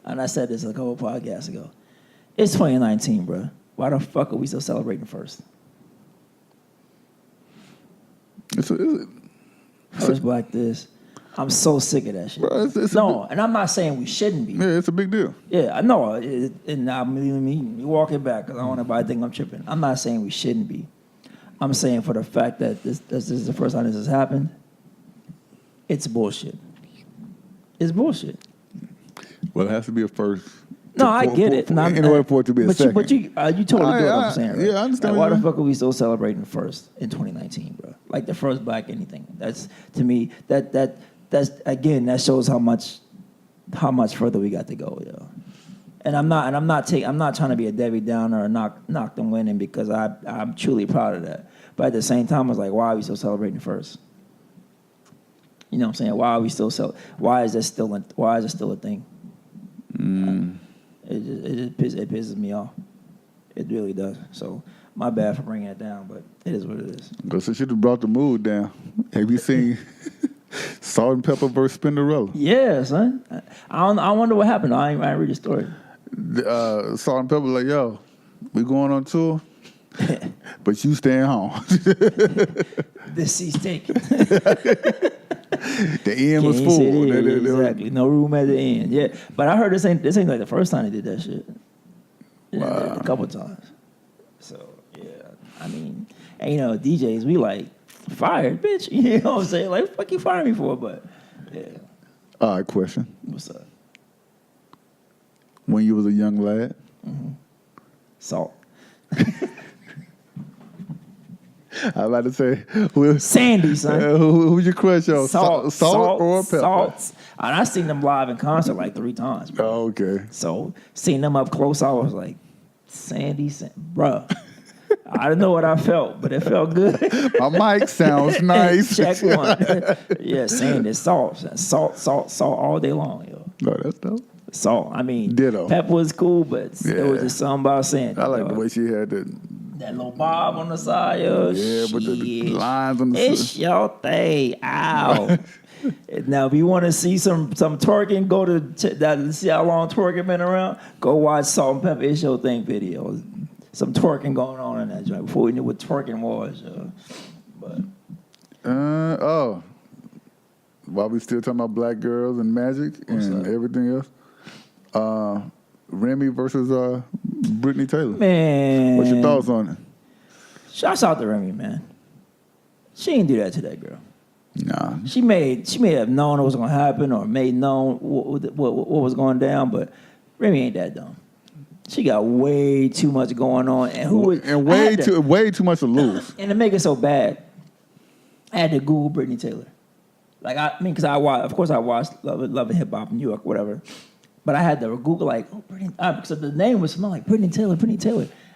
And I said this a couple podcasts ago. It's 2019, bro. Why the fuck are we still celebrating first? First black this. I'm so sick of that shit. Bro, and I'm not saying we shouldn't be. Yeah, it's a big deal. Yeah, I know. And I'm me walking back because I don't want everybody to think I'm tripping. I'm not saying we shouldn't be. I'm saying for the fact that this is the first time this has happened, it's bullshit. It's bullshit. Well, it has to be a first. No, I get it. In order for it to be a second. But you totally get what I'm saying, right? Yeah, I understand. Like, why the fuck are we still celebrating first in 2019, bro? Like the first black anything. That's, to me, that's again, that shows how much further we got to go, yo. And I'm not trying to be a Debbie Downer or knock them winning because I'm truly proud of that. But at the same time, I was like, why are we still celebrating first? You know what I'm saying? Why is it still a thing? It pisses me off. It really does. So my bad for bringing it down, but it is what it is. Because she should have brought the mood down. Have you seen Salt and Pepper versus Spinderella? Yeah, son. I wonder what happened. I ain't read the story. Salt and Pepper like, yo, we going on tour, but you staying home. This seat's taken. The end was full. Exactly. No room at the end. Yeah, but I heard this ain't like the first time they did that shit. A couple times. So yeah, I mean, and DJs, we like fired, bitch. You know what I'm saying? Like, fuck you fired me for? But yeah. All right, question. What's up? When you was a young lad, Salt. I was about to say, Sandy, son. Who's your crush on? Salt or Pepper? Salt. And I seen them live in concert like 3 times, bro. Oh, okay. So seeing them up close, I was like, Sandy, bruh. I didn't know what I felt, but it felt good. My mic sounds nice. Check one. Yeah, Sandy, salt all day long, yo. No, that's dope. Salt. I mean, Ditto. Pepper was cool, but it was just something about Sandy. I like the way she had that little bob on the side, yo. Yeah, with the lines on the side. It's your thing. Ow. Now, if you want to see some twerking, go to see how long twerking been around. Go watch Salt and Pepper It's Your Thing video. Some twerking going on in that joint before we knew what twerking was. But while we still talking about black girls and magic and everything else, Remy versus Brittany Taylor. Man, what's your thoughts on it? Shouts out to Remy, man. She didn't do that to that girl. Nah. She may have known it was gonna happen or made known what was going down, but Remy ain't that dumb. She got way too much going on, and way too much to lose. And to make it so bad, I had to Google Brittany Taylor. Like because I watched Love and Hip Hop in New York, whatever. But I had to Google like, because the name was smell like Brittany Taylor.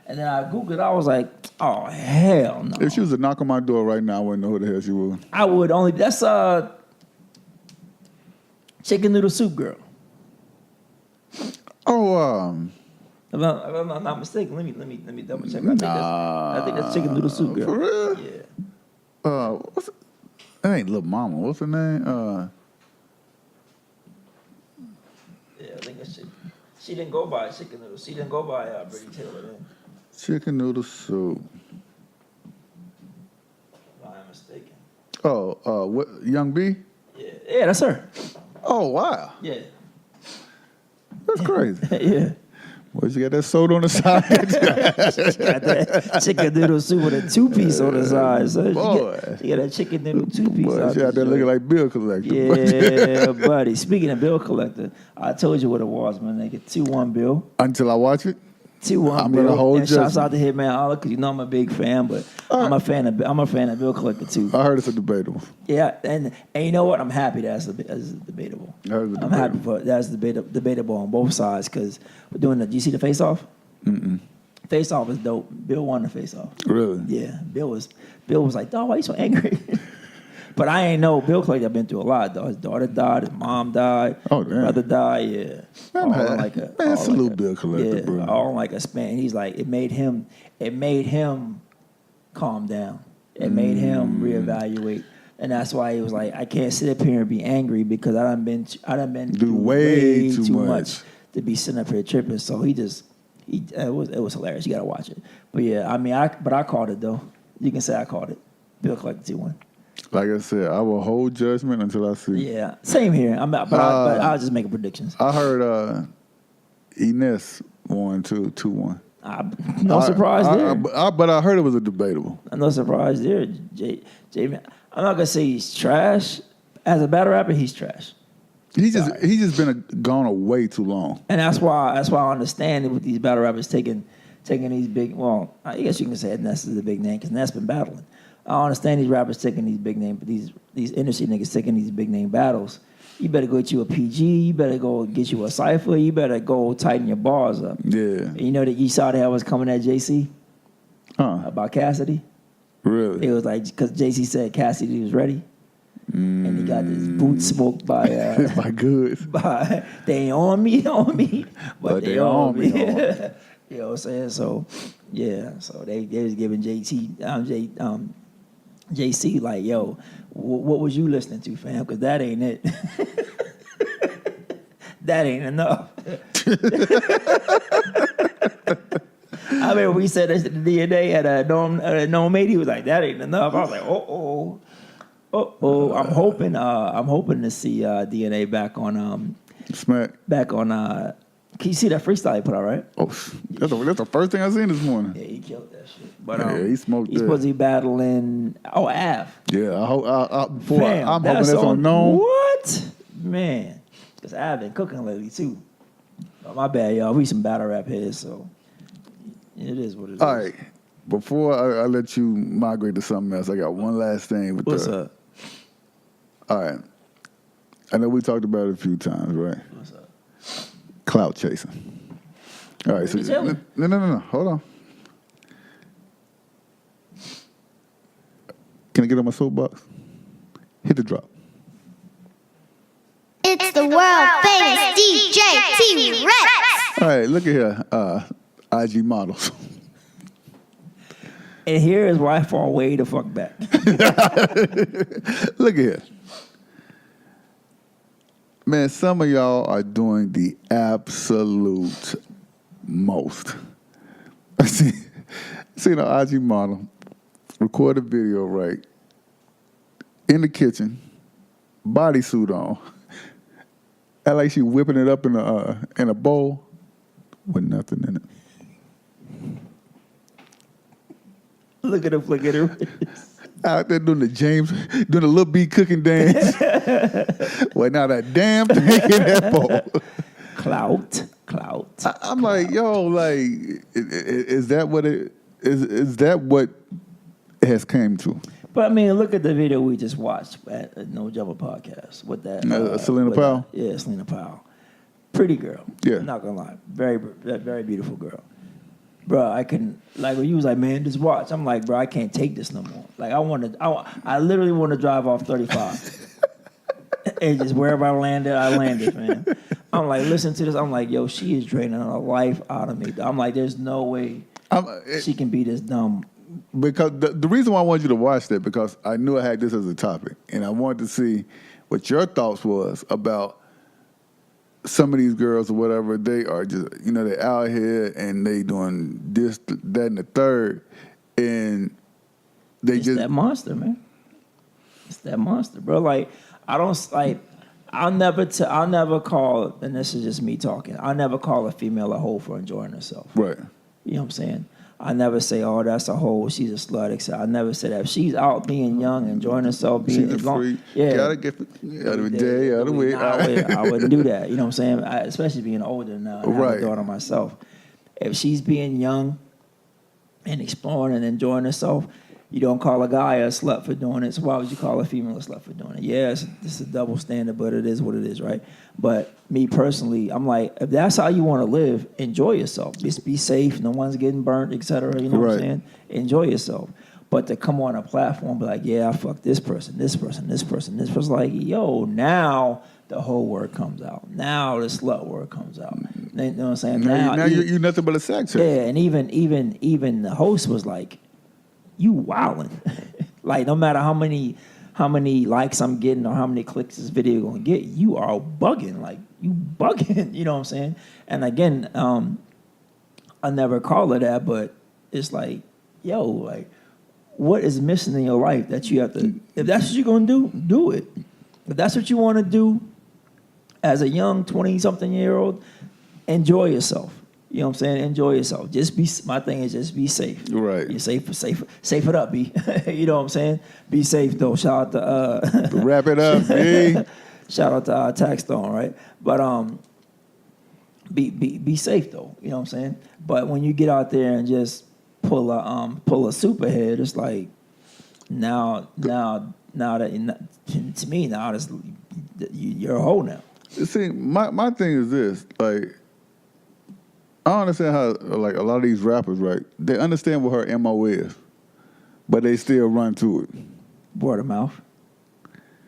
And then I Googled it. I was like, oh, hell no. If she was to knock on my door right now, I wouldn't know who the hell she was. I would only, that's Chicken Noodle Soup Girl. Oh, If I'm not mistaken, let me double check. I think that's Chicken Noodle Soup Girl. For real? Yeah. That ain't Lil Mama. What's her name? Yeah, I think that's she didn't go by Chicken Noodle. She didn't go by Brittany Taylor then. Chicken Noodle Soup. If I'm mistaken. Oh, what? Young B? Yeah, that's her. Oh, wow. Yeah. That's crazy. Yeah. Well, you got that soda on the side. Got that chicken noodle soup with a 2-piece on the side. So Boy. she got that chicken noodle 2-piece. Boy, she out there looking like Bill Collector. Yeah, buddy. Speaking of Bill Collector, I told you what it was, my nigga. 2-1 Bill. Until I watch it, 2-1 I'm Bill. gonna hold and shouts judgment. out to Hitman Allah because you know I'm a big fan, but I'm a fan of Bill Collector too. I heard it's a debatable. Yeah, and you know what? I'm happy that's debatable. I'm happy for that's debatable on both sides because we're doing the. Do you see the face off? Face off is dope. Bill won the face off. Really? Yeah, Bill was like, dog, why you so angry? But I ain't know Bill Collector been through a lot. Though his daughter died, his mom died, Oh, his damn. brother died. Yeah, Man, salute Bill Collector, bro. all in like a span. He's like, it made him calm down. It made him reevaluate. And that's why he was like, I can't sit up here and be angry because I done been through way too much to be sitting up here tripping. So it was hilarious. You gotta watch it. But yeah, I mean, I called it though. You can say I called it. Bill Collector 2-1. Like I said, I will hold judgment until I see. Yeah, same here. But I'll just make predictions. I heard Ines won 2-1. No surprise there. But I heard it was a debatable. No surprise there. J I'm not gonna say he's trash. As a battle rapper, he's trash. He's just been gone away too long. And that's why I understand it with these battle rappers taking these big. Well, I guess you can say Ness is a big name because Ness been battling. I understand these rappers taking these big name, but these industry niggas taking these big name battles. You better go get you a PG. You better go get you a cipher. You better go tighten your bars up. Yeah. And you know that you saw that was coming at JC about Cassidy. Really? It was like because JC said Cassidy was ready. And he got his boots smoked by by Goods. By they ain't on me, but they on me. on me. You know what I'm saying? So yeah, so they was giving JC like, yo, what was you listening to, fam? Because that ain't it. That ain't enough. I remember we said this the other day at a Norm Mate. He was like, that ain't enough. I was like, I'm hoping to see DNA back on Smack. Can you see that freestyle he put out, right? Oh, that's the first thing I seen this morning. Yeah, he killed that shit. But Yeah, he smoked he's that. supposed to be battling Av. Yeah, I'm hoping Fam, that's unknown. What? Man. Because Av been cooking lately too. Oh, my bad, y'all. We some battle rap heads, so it is what it is. All right. Before I let you migrate to something else, I got one last thing. What's up? All right. I know we talked about it a few times, right? What's up? Clout chasing. All right. So you telling? No. Hold on. Can I get on my soapbox? Hit the drop. It's the world famous DJ T-Rex. All right. Look at here. IG models. And here is why I fall way the fuck back. Look at here. Man, some of y'all are doing the absolute most. I seen an IG model record a video, right, in the kitchen, bodysuit on, act like she whipping it up in a bowl with nothing in it. Look at her. Out there doing the Lil B cooking dance. Well, now that damn thing in that bowl. Clout. I'm like, yo, like, is that what it is? That what it has came to? But I mean, look at the video we just watched at No Jumper Podcast with that Selena Powell? Yeah, Selena Powell. Pretty girl. Yeah. I'm not gonna lie. Very beautiful girl. Bro, I couldn't, like, when you was like, man, just watch. I'm like, bro, I can't take this no more. Like, I literally want to drive off 35. And just wherever I landed, man. I'm like, listen to this. I'm like, yo, she is draining a life out of me. I'm like, there's no way she can be this dumb. Because the reason why I wanted you to watch that, because I knew I had this as a topic, and I wanted to see what your thoughts was about some of these girls or whatever. They are just, they're out here and they doing this, that, and the third, and It's that monster, man. It's that monster, bro. Like, I'll never call, and this is just me talking, I'll never call a female a hoe for enjoying herself. right. You know what I'm saying? I never say, oh, that's a hoe, she's a slut, etc. I never say that. If she's out being young, enjoying herself, being She's a freak. yeah. Gotta get out of the day, out of the week. I wouldn't do that. You know what I'm saying? Especially being older now. And I have a daughter myself. If she's being young and exploring and enjoying herself, you don't call a guy a slut for doing it. So why would you call a female a slut for doing it? Yes, this is a double standard, but it is what it is, right? But me personally, I'm like, if that's how you want to live, enjoy yourself. Just be safe. No one's getting burnt, etc. You know what I'm saying? Enjoy yourself. But to come on a platform, be like, yeah, I fuck this person, like, yo, now the whole word comes out. Now the slut word comes out. You know what I'm saying? Now you're nothing but a sex. Yeah, and even the host was like, you wildin'. Like, no matter how many likes I'm getting or how many clicks this video gonna get, you are bugging. Like, you bugging. You know what I'm saying? And again, I never call her that, but it's like, yo, like, what is missing in your life that you have to? If that's what you're gonna do, do it. If that's what you want to do, as a young 20-something-year-old, enjoy yourself. You know what I'm saying? Enjoy yourself. My thing is just be safe. Right. You're safe it up, B. You know what I'm saying? Be safe, though. Shout out to... Wrap it up, B. Shout out to Taxstone, right? But be safe, though. You know what I'm saying? But when you get out there and just pull a superhead, it's like, now that, to me, now you're a hoe now. See, my thing is this, like, I don't understand how, like, a lot of these rappers, right, they understand what her MO is, but they still run to it. Word of mouth.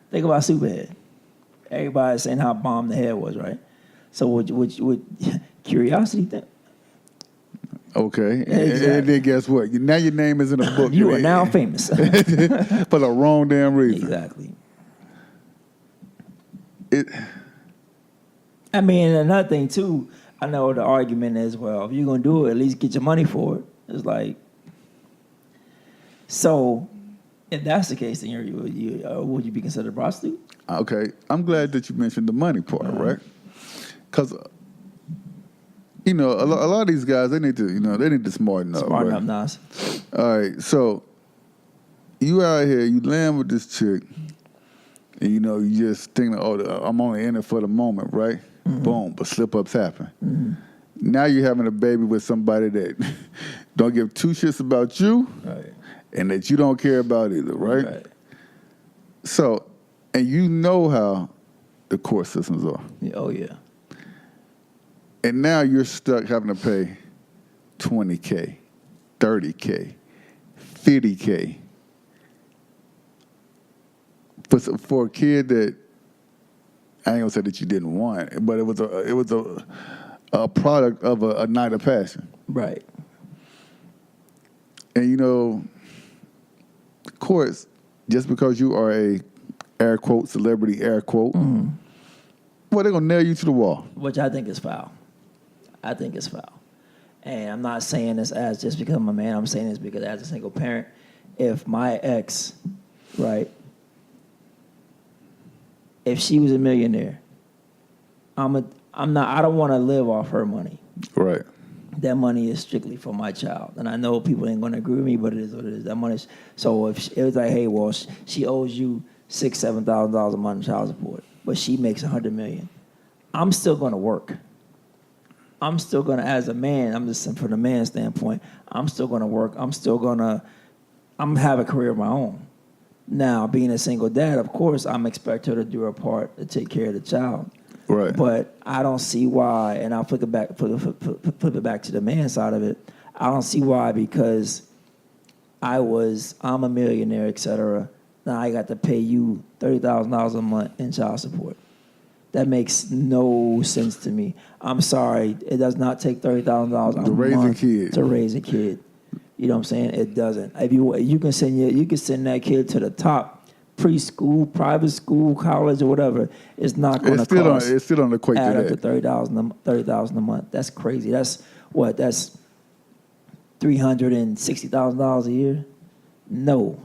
Think about Superhead. Everybody's saying how bomb the head was, right? So would curiosity think? Okay. Exactly. And then guess what? Now your name is in a book. You are now famous. For the wrong damn reason. Exactly. I mean, another thing, too, I know the argument is, well, if you're going to do it, at least get your money for it. It's like, so if that's the case, then would you be considered a prostitute? Okay. I'm glad that you mentioned the money part, right? Because, a lot of these guys, they need to smarten up. Smarten right? up, Nas. All right. So you out here, you land with this chick, and, you just think, I'm only in it for the moment, right? Mm-hmm. Boom, but slip-ups happen. Mm-hmm. Now you're having a baby with somebody that don't give two shits about you, right, and that you don't care about either, right? So, and you know how the court systems are. Oh, yeah. And now you're stuck having to pay $20K, $30K, $50K for a kid that, I ain't gonna say that you didn't want, but it was a product of a night of passion. Right. And courts, just because you are a air quote celebrity, air quote, well, they're gonna nail you to the wall. Which I think is foul. And I'm not saying this as just because I'm a man. I'm saying this because as a single parent, if my ex, right, if she was a millionaire, I don't want to live off her money. Right. That money is strictly for my child. And I know people ain't going to agree with me, but it is what it is. That money is, so if it was like, hey, well, she owes you $6,000, $7,000 a month in child support, but she makes $100 million. I'm still going to work. I'm still going to, as a man, I'm just from the man's standpoint, I'm still going to work. I'm have a career of my own. Now, being a single dad, of course, I'm expect her to do her part to take care of the child. Right. But I don't see why, and I'll flip it back to the man side of it. I don't see why, because I'm a millionaire, etc. Now I got to pay you $30,000 a month in child support. That makes no sense to me. I'm sorry, it does not take $30,000 a month to raise a kid. You know what I'm saying? It doesn't. If you can send that kid to the top preschool, private school, college, or whatever. It's not going to cost. It's still on the equate add to up to that. $30,000 a month. That's crazy. That's $360,000 a year. No.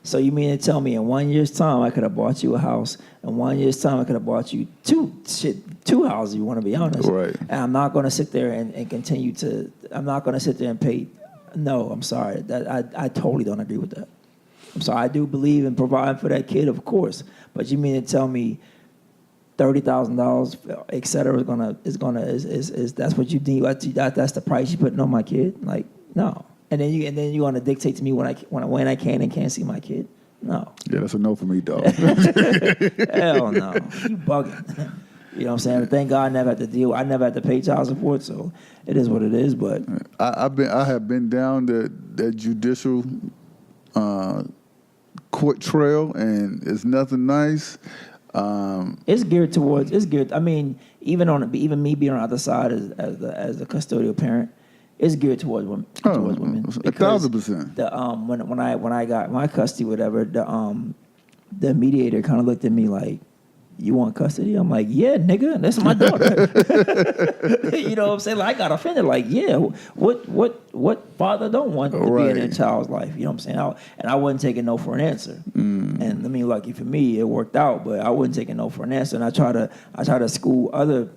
So you mean to tell me in 1 year's time I could have bought you a house? In 1 year's time I could have bought you two houses, if you want to be honest. Right. And I'm not going to sit there and continue to. I'm not going to sit there and pay. No, I'm sorry. I totally don't agree with that. I'm sorry. I do believe in providing for that kid, of course. But you mean to tell me $30,000, et cetera, is that's what you need? That's the price you're putting on my kid? Like, no. And then you're gonna dictate to me when I can and can't see my kid? No. Yeah, that's a no for me, dog. Hell no. You bugging. You know what I'm saying? But thank God I never had to I never had to pay child support, so it is what it is. But I have been down that judicial court trail, and it's nothing nice. It's geared. I mean, even me being on the other side as a custodial parent, it's geared towards women. Towards women. 1,000%. When I got my custody, whatever, the mediator kind of looked at me like, "You want custody?" I'm like, "Yeah, nigga, that's my daughter." You know what I'm saying? Like, I got offended. Like, yeah, what father don't want to be in a child's life? You know what I'm saying? I wasn't taking no for an answer. And I mean, lucky for me, it worked out. But I wasn't taking no for an answer. And I try to school other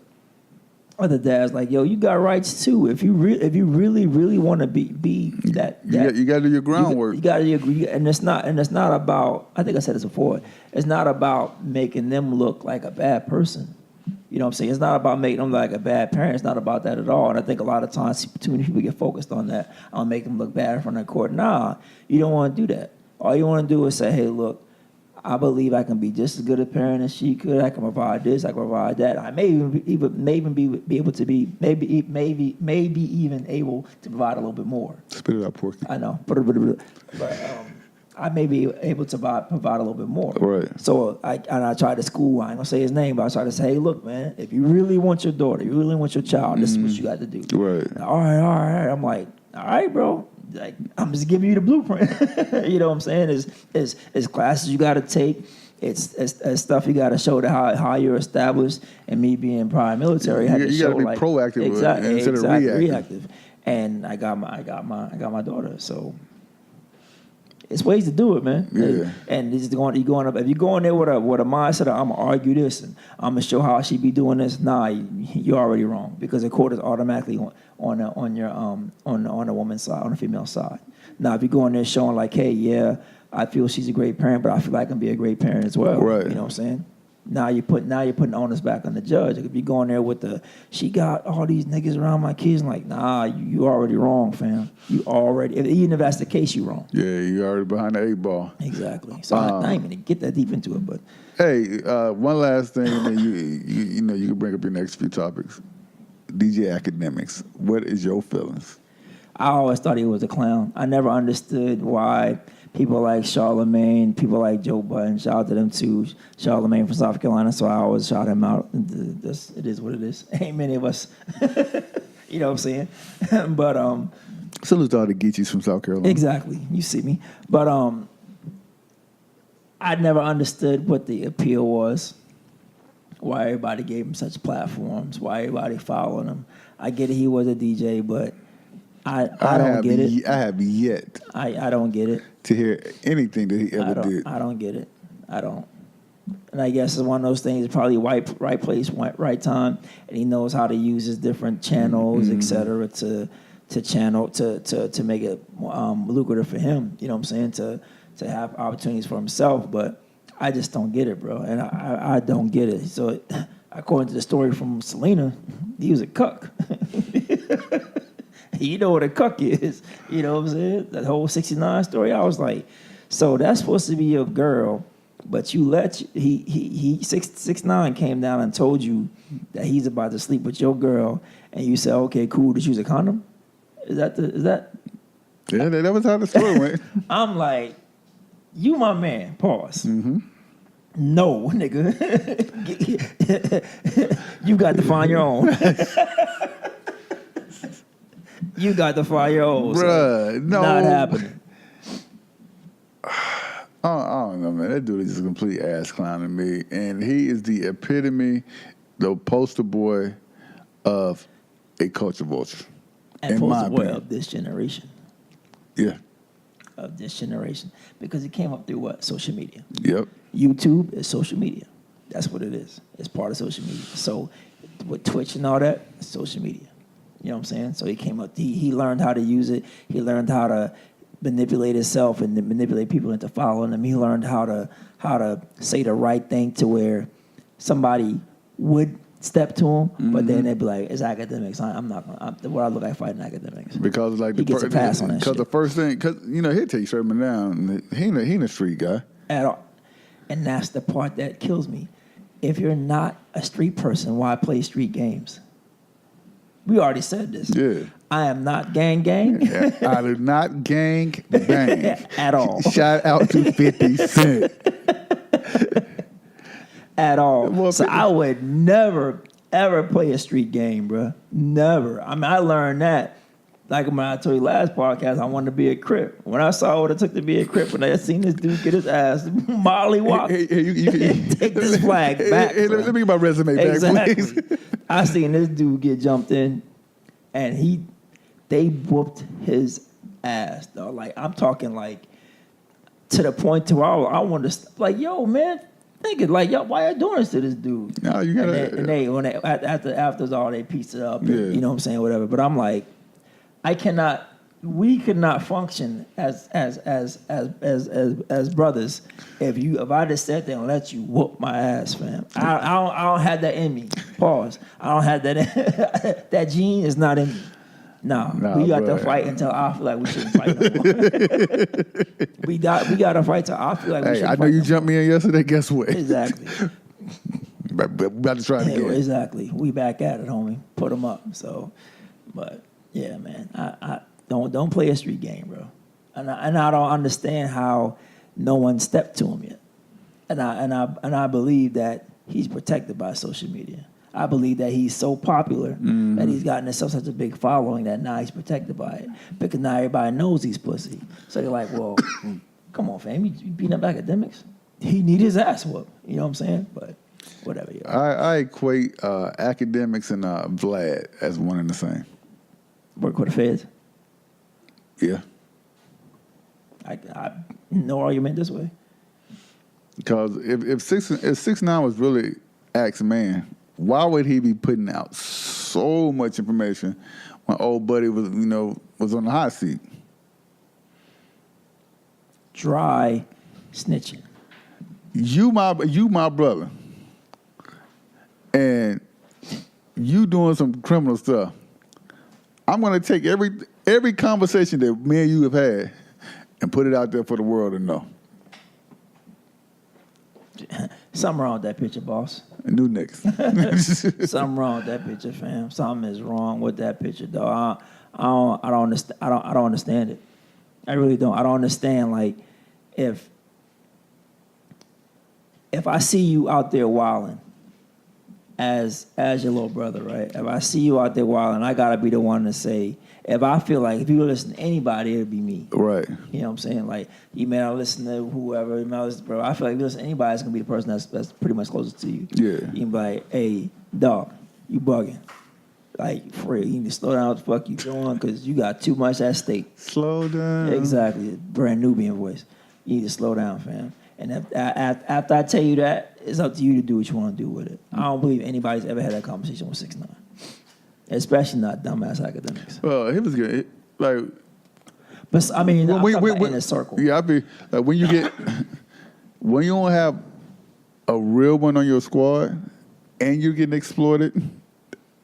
dads like, yo, you got rights too. If you really want to be that, you got to do your groundwork. You got to agree, and it's not about. I think I said this before. It's not about making them look like a bad person. You know what I'm saying? It's not about making them like a bad parent. It's not about that at all. And I think a lot of times too many people get focused on that. I'll make them look bad in front of the court. Nah, you don't want to do that. All you want to do is say, hey, look, I believe I can be just as good a parent as she could. I can provide this. I can provide that. I may even be able to be maybe even able to provide a little bit more. Spit it out, Porky. I know, but I may be able to provide a little bit more. Right. So I try to school. I ain't gonna say his name, but I try to say, hey, look, man, if you really want your daughter, you really want your child, this is what you got to do. Right. All right. I'm like, all right, bro. Like, I'm just giving you the blueprint. You know what I'm saying? It's classes you got to take. It's stuff you got to show to how you're established. And me being prior military, had to show got to be like proactive instead of reactive. And I got my daughter. So it's ways to do it, man. Yeah. And if you go in there with a mindset of I'm gonna argue this and I'm gonna show how she be doing this, nah, you're already wrong, because the court is automatically on the woman's side, on the female side. Now, if you go in there showing like, hey, yeah, I feel she's a great parent, but I feel like I can be a great parent as well. Right. You know what I'm saying? Now you're putting onus back on the judge. If you go in there with she got all these niggas around my kids, like, nah, you already wrong, fam. Even if that's the case, you wrong. Yeah, you already behind the 8 ball. Exactly. So I ain't gonna get that deep into it, but hey, one last thing, and then you can bring up your next few topics. DJ Academics. What is your feelings? I always thought he was a clown. I never understood why people like Charlamagne, people like Joe Budden, shout out to them too. Charlamagne from South Carolina, so I always shout him out. It is what it is. Ain't many of us. You know what I'm saying? But salute to all the Geechies from South Carolina. Exactly. You see me. But I never understood what the appeal was. Why everybody gave him such platforms, why everybody followed him. I get it, he was a DJ, but I don't get it. I have yet I don't get it. to hear anything that he ever did. I don't get it. I don't. And I guess it's one of those things, probably right place, right time, and he knows how to use his different channels, et cetera, to make it lucrative for him. You know what I'm saying? To have opportunities for himself, but I just don't get it, bro. And I don't get it. So according to the story from Selena, he was a cuck. You know what a cuck is. You know what I'm saying? That whole 69 story, I was like, so that's supposed to be your girl, But you let he 6'9" came down and told you that he's about to sleep with your girl, and you said, okay, cool, to choose a condom. Is that? Yeah, that was how the story went. I'm like, you my man. Pause. Mm-hmm. No, nigga. You got to find your own. You got to find your own. Bruh, no. Not happening. I don't know, man. That dude is just a complete ass clown to me. And he is the epitome, the poster boy of a culture vulture. And in my poster boy opinion. of this generation. Yeah. Of this generation. Because it came up through what? Social media. Yep. YouTube is social media. That's what it is. It's part of social media. So with Twitch and all that, it's social media. You know what I'm saying? So he came up, he learned how to use it. He learned how to manipulate himself and manipulate people into following him. He learned how to say the right thing to where somebody would step to him, but then they'd be like, it's academics. I'm not going to, what I look like fighting academics. Because like he gets a pass on that Because shit. the first thing, because he'll take Sherman down. He ain't a street guy. At all. And that's the part that kills me. If you're not a street person, why play street games? We already said this. Yeah. I am not gang. I do not gang bang. At all. Shout out to 50 Cent. At all. Well, So I would never, ever play a street game, bro. Never. I mean, I learned that. Like when I told you last podcast, I wanted to be a Crip. When I saw what it took to be a Crip, when I seen this dude get his ass Molly Wop, Hey, you take this flag back. Hey, let me get my resume back, please. Exactly. I seen this dude get jumped in, and they whooped his ass, though. Like, I'm talking like to the point to where I wanted to like, yo, man, nigga, like, yo, why you doing this to this dude? No, you gotta. After all, they pieced it up. And, Yeah. you know what I'm saying, whatever. But I'm like, we could not function as brothers if I just sat there and let you whoop my ass, fam. I don't have that in me. Pause. I don't have that. That gene is not in me. No, we got to fight until I feel like we shouldn't fight no more. we got to fight till I feel like we Hey, shouldn't I fight know you no jumped me in yesterday. Guess what? more. Exactly. But we about to try it Yeah, again. exactly. We back at it, homie. Put them up. So, but yeah, man, I don't play a street game, bro. And I don't understand how no one stepped to him yet. And I believe that he's protected by social media. I believe that he's so popular that he's gotten himself such a big following that now he's protected by it. Because now everybody knows he's pussy. So they're like, well, come on, fam, you beating up academics? He need his ass whooped. You know what I'm saying? But whatever. Yo. I equate academics and Vlad as one and the same. Work with the feds. Yeah. I no argument this way. Because if 6ix9ine was really Axe Man, why would he be putting out so much information when old buddy was on the hot seat? Dry snitching. You my brother, and you doing some criminal stuff. I'm gonna take every conversation that me and you have had and put it out there for the world to know. Something wrong with that picture, boss. New niggas. Something wrong with that picture, fam. Something is wrong with that picture, dog. I don't understand it. I really don't. I don't understand. Like, if I see you out there wilding as your little brother, right? If I see you out there wilding, I gotta be the one to say. If I feel like if you listen to anybody, it'd be me. Right. You know what I'm saying? Like, you may not listen to whoever, you may not listen to, bro. I feel like if you listen to anybody, it's gonna be the person that's pretty much closest to you. Yeah. You can be like, hey, dog, you bugging. Like, for real, you need to slow down what the fuck you doing because you got too much at stake. Slow down. Exactly. Brand Nubian voice. You need to slow down, fam. And after I tell you that, it's up to you to do what you want to do with it. I don't believe anybody's ever had that conversation with 6ix9ine. Especially not dumbass academics. Well, he was good. Like, But I mean, I'm talking about when- in a circle. Yeah, I be like when you don't have a real one on your squad and you're getting exploited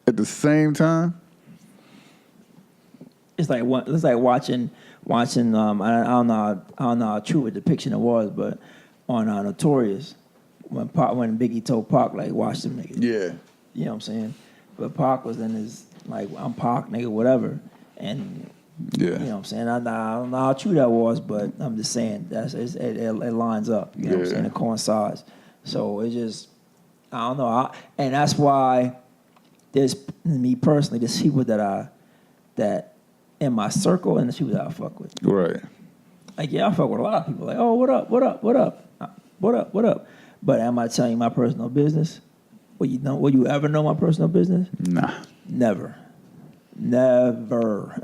at the same time. It's like watching. I don't know how true a depiction it was, but on Notorious when Biggie told Pac like watch them niggas. Yeah. You know what I'm saying? But Pac was in his like I'm Pac nigga whatever, and Yeah. you know what I'm saying. I don't know how true that was, but I'm just saying it lines up. You know what I'm saying? It coincides. So it just I don't know, and that's why there's me personally. There's people that in my circle and the people that I fuck with. Right. Like, yeah, I fuck with a lot of people. Like, oh, what up, what up, what up, what up, what up. But am I telling you my personal business? Will you ever know my personal business? Nah. Never. Never.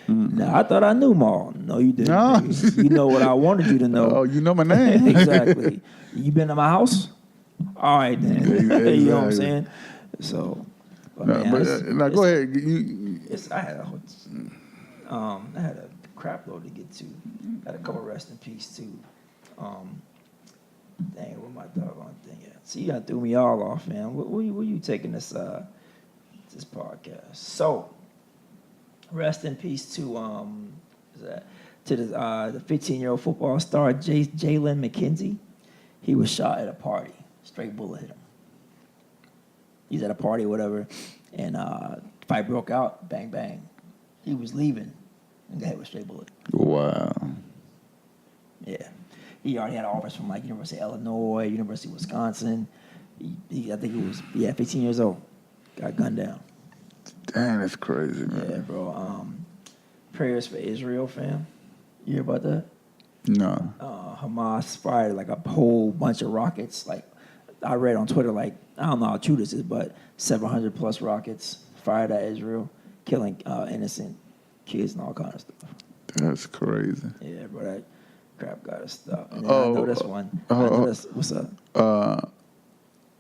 Now, I thought I knew Maul. No, you didn't. No. Nigga. You know what I wanted you to know. Oh, you know my name. Exactly. You been to my house? All right, then. Exactly. You know what I'm saying? So, but man, now go ahead. I had a crap load to get to. Had a couple rest in peace too. Dang, where my doggone thing at? See, you done threw me all off, man. Where you taking this podcast? So, rest in peace to the 15-year-old football star Jalen McKenzie. He was shot at a party. Straight bullet hit him. He's at a party or whatever, and fight broke out. Bang bang. He was leaving, and got hit with a straight bullet. Wow. Yeah. He already had offers from like University of Illinois, University of Wisconsin. I think he was 15 years old. Got gunned down. Damn, that's crazy, man. Yeah, bro. Prayers for Israel, fam. You hear about that? No. Hamas fired like a whole bunch of rockets. Like I read on Twitter, like I don't know how true this is, but 700 plus rockets fired at Israel, killing innocent kids and all kind of stuff. That's crazy. Yeah, bro. That crap got to stop. And then I know this one. What's up?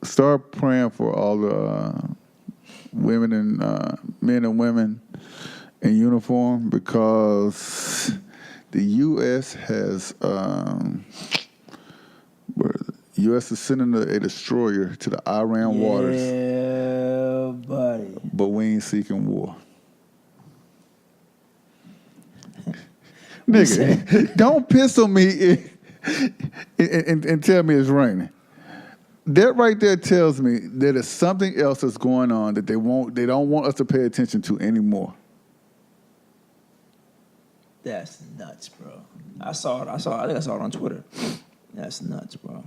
Start praying for all the women and men and women in uniform because the U.S. has U.S. is sending a destroyer to the Iran waters. Yeah, buddy. But we ain't seeking war. Nigga, don't piss on me and tell me it's raining. That right there tells me that there's something else that's going on that they don't want us to pay attention to anymore. That's nuts, bro. I think I saw it on Twitter. That's nuts, bro.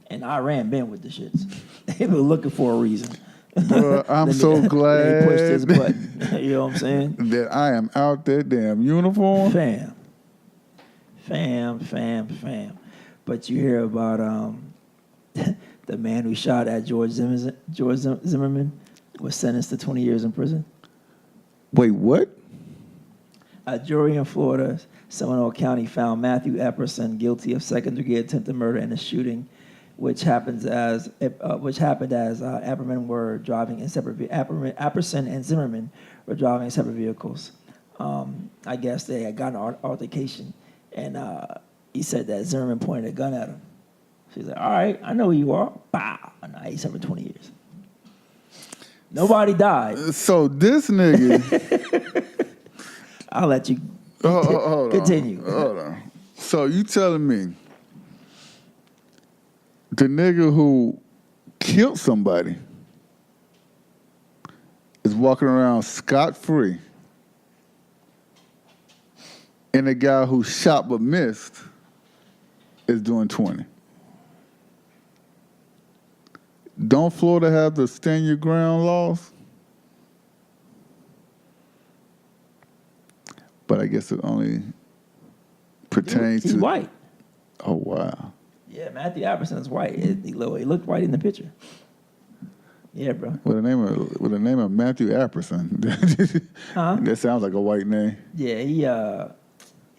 And Iran been with the shits. They been looking for a reason. Bro, I'm so glad they pushed this button. You know what I'm saying? That I am out that damn uniform. Fam. But you hear about the man who shot at George Zimmerman was sentenced to 20 years in prison. Wait, what? A jury in Florida, Seminole County, found Matthew Epperson guilty of second-degree attempted murder in a shooting, which happened as Epperson were driving in separate. Epperson and Zimmerman were driving in separate vehicles. I guess they had gotten an altercation, and he said that Zimmerman pointed a gun at him. So he's like, "All right, I know who you are." Bow. And now he's serving 20 years. Nobody died. So this nigga. I'll let you continue. Hold on. So you telling me the nigga who killed somebody is walking around scot-free, and the guy who shot but missed is doing 20? Don't Florida have the stand your ground laws? But I guess it only pertains He's to... white. Oh, wow. Yeah, Matthew Epperson is white. He looked white in the picture. Yeah, bro. With the name of Matthew Epperson. Huh? That sounds like a white name. Yeah,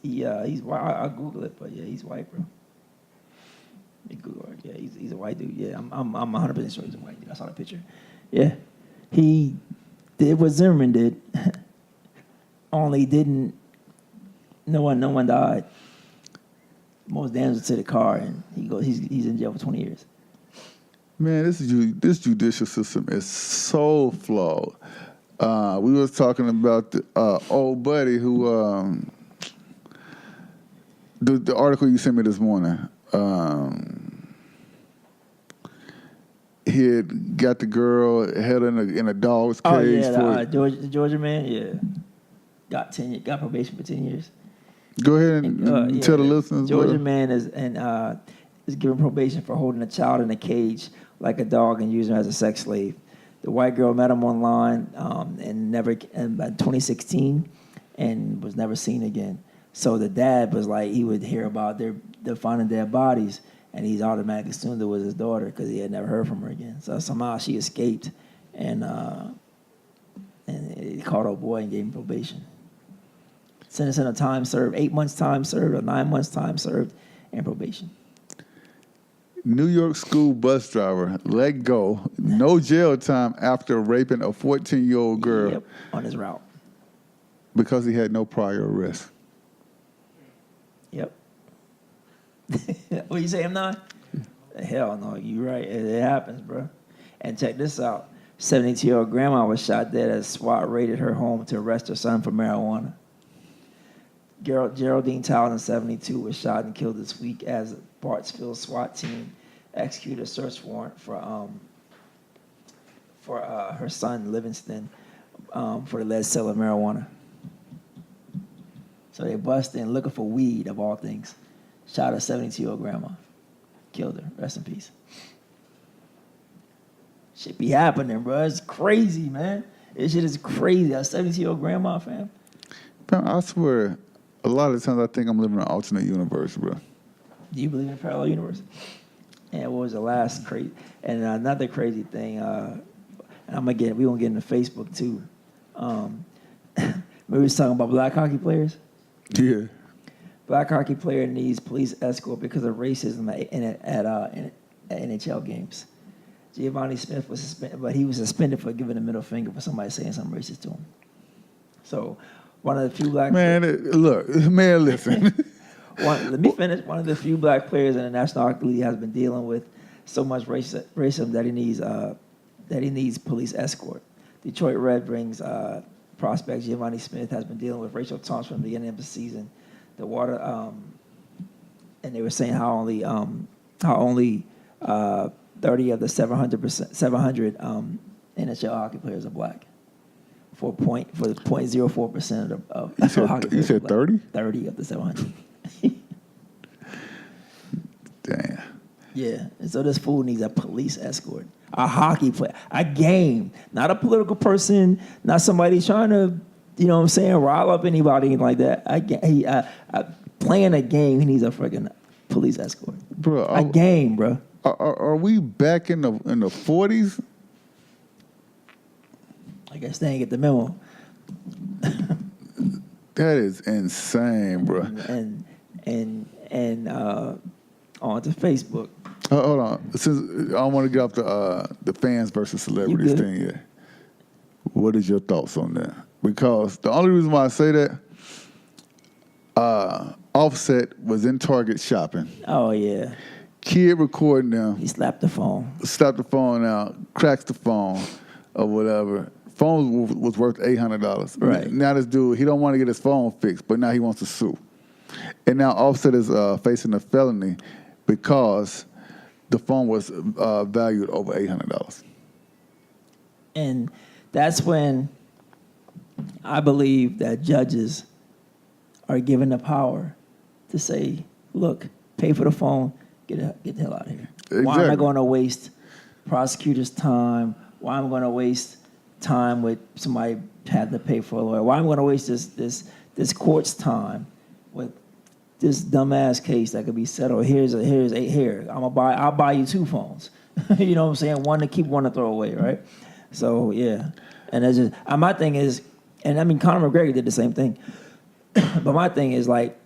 he's white. I'll Google it, but yeah, he's white, bro. Google it. Yeah, he's a white dude. Yeah, I'm 100% sure he's a white dude. I saw the picture. Yeah, he did what Zimmerman did. Only didn't. No one died. Most damage to the car, and he's in jail for 20 years. Man, this judicial system is so flawed. We was talking about the old buddy who the article you sent me this morning. He had got the girl held in a dog's cage. Oh yeah, the Georgia man. Yeah, got probation for 10 years. Go ahead and tell the listeners. Georgia man is given probation for holding a child in a cage like a dog and using her as a sex slave. The white girl met him online in 2016 and was never seen again. So the dad was like, he would hear about their finding dead bodies, and he's automatically assumed it was his daughter because he had never heard from her again. So somehow she escaped, and he caught her boy and gave him probation. Sentence in a time served, 8 months time served or 9 months time served, and probation. New York school bus driver let go, no jail time after raping a 14-year-old girl. Yep, on his route. Because he had no prior arrest. Yep. What you say, M9? Hell no, you right. It happens, bro. And check this out. 72-year-old grandma was shot dead as SWAT raided her home to arrest her son for marijuana. Geraldine Townsend, 72, was shot and killed this week as Bartsville SWAT team executed a search warrant for her son Livingston for the alleged sale of marijuana. So they busted in looking for weed, of all things. Shot a 72-year-old grandma. Killed her. Rest in peace. Shit be happening, bro. It's crazy, man. This shit is crazy. A 72-year-old grandma, fam. I swear, a lot of the times I think I'm living in an alternate universe, bro. Do you believe in a parallel universe? And what was the last crazy? And another crazy thing, and we gonna get into Facebook too. We was talking about black hockey players. Yeah. Black hockey player needs police escort because of racism at NHL games. Giovanni Smith was suspended, but he was suspended for giving a middle finger for somebody saying something racist to him. So, one of the few black listen. Let me finish. One of the few black players in the National Hockey League has been dealing with so much racism that he needs police escort. Detroit Red Wings prospect Giovanni Smith has been dealing with racial taunts from the beginning of the season. And they were saying how only 30 of the 700 NHL hockey players are black. For the 0.04% of hockey players. You said 30? 30 of the 700. Damn. Yeah, and so this fool needs a police escort, a hockey player, a game, not a political person, not somebody trying to, rile up anybody like that. Playing a game, he needs a freaking police escort. Bro, a game, bro. Are we back in the 40s? I guess they ain't get the memo. That is insane, bro. And on to Facebook. Hold on. Since I want to get off the fans versus celebrities thing yet. What is your thoughts on that? Because the only reason why I say that, Offset was in Target shopping. Oh, yeah. Kid recording them. He slapped the phone. Slapped the phone out, cracks the phone or whatever. Phone was worth $800. Right. Now this dude, he don't want to get his phone fixed, but now he wants to sue. And now Offset is facing a felony because the phone was valued over $800. And that's when I believe that judges are given the power to say, look, pay for the phone, get the hell out of here. Exactly. Why am I going to waste prosecutors' time? Why am I going to waste time with somebody had to pay for a lawyer? Why am I going to waste this court's time with this dumbass case that could be settled? Here. I'll buy you two phones. You know what I'm saying? One to keep, one to throw away, right? So yeah. And that's just my thing is, and I mean Conor McGregor did the same thing. But my thing is like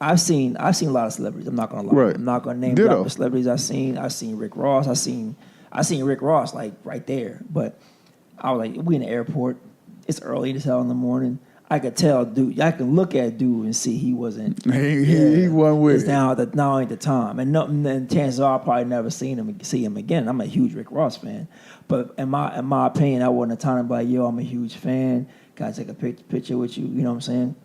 I've seen a lot of celebrities. I'm not gonna lie. Right. I'm not gonna name drop the celebrities I've seen Rick Ross. I seen Rick Ross like right there. But I was like, we in the airport. It's early as hell in the morning. I could tell dude. I can look at dude and see he wasn't. He wasn't with it's it. Now ain't the time. And chances are I'll probably never see him again. I'm a huge Rick Ross fan. But in my opinion, I wasn't a time to be like, yo, I'm a huge fan. Can I take a picture with you? You know what I'm saying?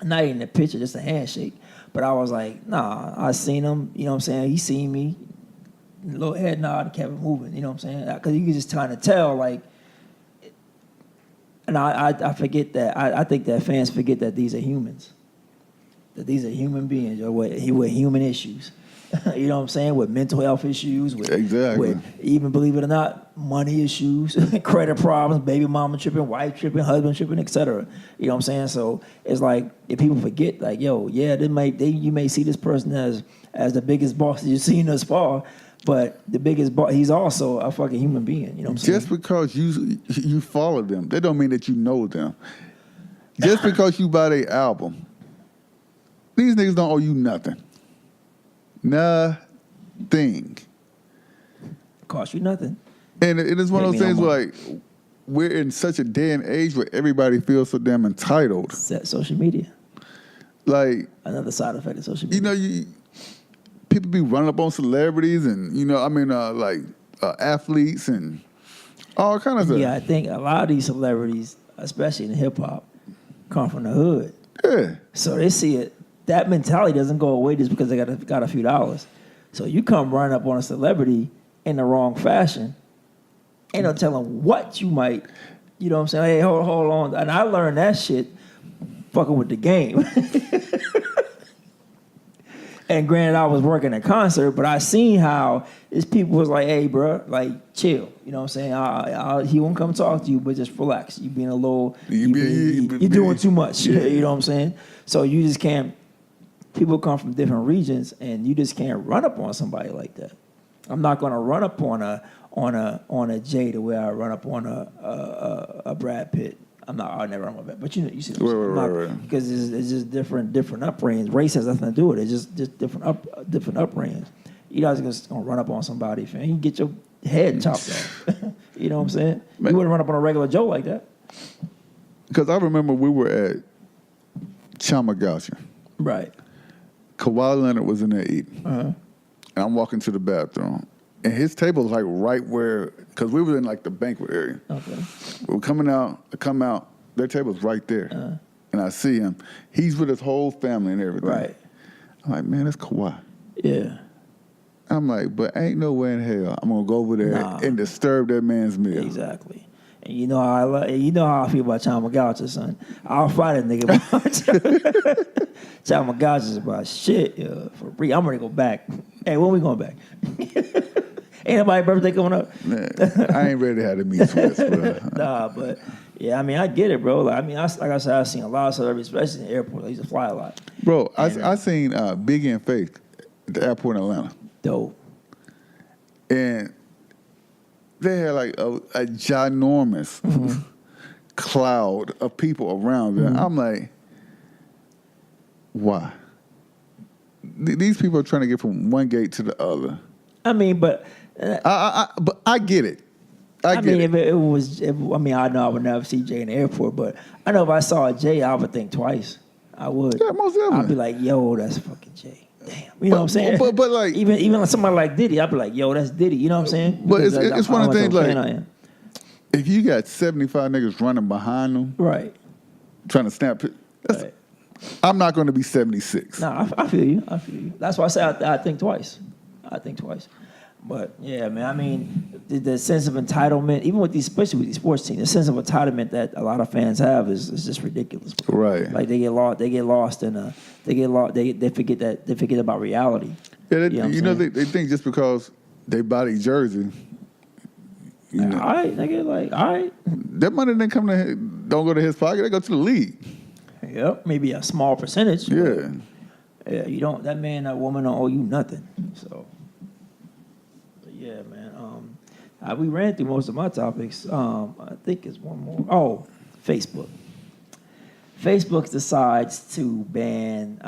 Not even a picture, just a handshake. But I was like, nah, I seen him. You know what I'm saying? He seen me. Little head nod, kept it moving. You know what I'm saying? Because you can just kind of tell, like. And I forget that. I think that fans forget that these are humans. That these are human beings with human issues. You know what I'm saying? With mental health issues, with even, believe it or not, money issues, credit problems, baby mama tripping, wife tripping, husband tripping, etc. You know what I'm saying? So it's like if people forget, like, yo, yeah, you may see this person as the biggest boss that you've seen thus far, but the biggest boss, he's also a fucking human being. You know what I'm saying? Just because you follow them, that don't mean that you know them. Just because you buy their album, these niggas don't owe you nothing. Nothing. Cost you nothing. And it is one of those things where, like, we're in such a day and age where everybody feels so damn entitled. Social media. Like, another side effect of social media. You know, people be running up on celebrities and, athletes and all kind of stuff. Yeah, I think a lot of these celebrities, especially in hip hop, come from the hood. Yeah. So they see it. That mentality doesn't go away just because they got a few dollars. So you come running up on a celebrity in the wrong fashion, ain't no telling what you might, you know what I'm saying? Hey, hold on. And I learned that shit fucking with the game. And granted, I was working a concert, but I seen how these people was like, hey, bro, like, chill. You know what I'm saying? He won't come talk to you, but just relax. You being a little, you're doing too much. Yeah. You know what I'm saying? So you just can't, people come from different regions, and you just can't run up on somebody like that. I'm not going to run up on a Jay the way I run up on a Brad Pitt. I'll never run with that. But you see what I'm saying? Right. Because it's just different upbringings. Race has nothing to do with it. It's just different upbringings. You guys are just going to run up on somebody, fam. You can get your head chopped off. You know what I'm saying? You wouldn't run up on a regular Joe like that. Because I remember we were at Chamagaucha. Right. Kawhi Leonard was in there eating. Uh-huh. And I'm walking to the bathroom. And his table was like right where, because we were in like the banquet area. Okay. We were coming out, their table's right there. And I see him. He's with his whole family and everything. Right. I'm like, man, that's Kawhi. Yeah. I'm like, but ain't no way in hell I'm going to go over there and disturb that man's meal. Exactly. And you know how I feel about Chamagaucha, son. I'll fight a nigga about Chamagaucha is about shit. For real. I'm ready to go back. Hey, when we going back? Ain't nobody birthday coming up? Man, I ain't ready to have the meat sweats, bro. Nah, but yeah, I mean, I get it, bro. Like I said, I've seen a lot of celebrities, especially in the airport. I used to fly a lot. Bro, I seen Biggie and Faith at the airport in Atlanta. Dope. And they had like a ginormous cloud of people around them. I'm like, why? These people are trying to get from one gate to the other. I mean, but I get it. I mean, if it was, I know I would never see Jay in the airport, but I know if I saw Jay, I would think twice. I would. Yeah, most definitely. I'd be like, yo, that's fucking Jay. Damn. You know what I'm saying? But like, even like somebody like Diddy, I'd be like, yo, that's Diddy. You know what I'm saying? But Because it's one of the things like, if you got 75 niggas running behind them, right, trying to snap it, right. I'm not going to be 76. Nah, I feel you. That's why I say I think twice. But yeah, man. I mean, the sense of entitlement, even with especially with these sports teams, the sense of entitlement that a lot of fans have is just ridiculous. Right. Like they get lost in they forget about reality. Yeah, they think just because they buy their jersey. All right, nigga, like, all right. That money don't go to his pocket. They go to the league. Yep, maybe a small percentage. Yeah. Yeah, you don't. That man, that woman don't owe you nothing. So, but yeah, man. We ran through most of my topics. I think it's one more. Oh, Facebook. Facebook decides to ban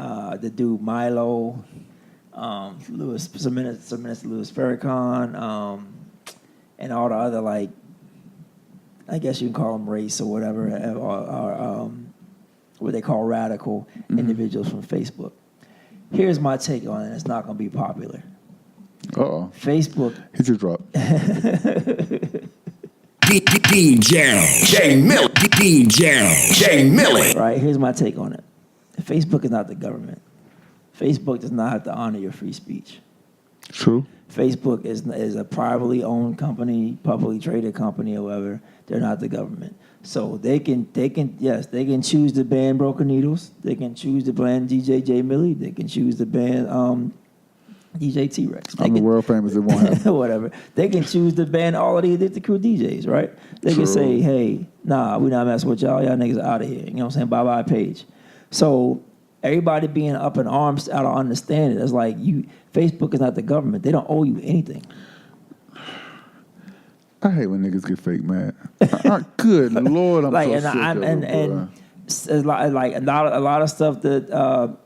the dude Milo, Louis Farrakhan, and all the other, like, I guess you can call them race or whatever, or what they call radical individuals from Facebook. Here's my take on it. It's not going to be popular. Uh-oh. Facebook. Hit your drop. DJ Millie. Right, here's my take on it. Facebook is not the government. Facebook does not have to honor your free speech. True. Facebook is a privately owned company, publicly traded company, or whatever. They're not the government. So they can choose to ban Broken Needles. They can choose to ban DJ J Millie. They can choose to ban DJ T-Rex. I'm the world famous. It won't happen. Whatever. They can choose to ban all of the Addicted Crew DJs, right? They can say, hey, nah, we not messing with y'all. Y'all niggas are out of here. You know what I'm saying? Bye-bye page. So everybody being up in arms out of understanding. It's like Facebook is not the government. They don't owe you anything. I hate when niggas get fake mad. Good Lord, I'm like, so and sick of it, and it's like a lot of stuff that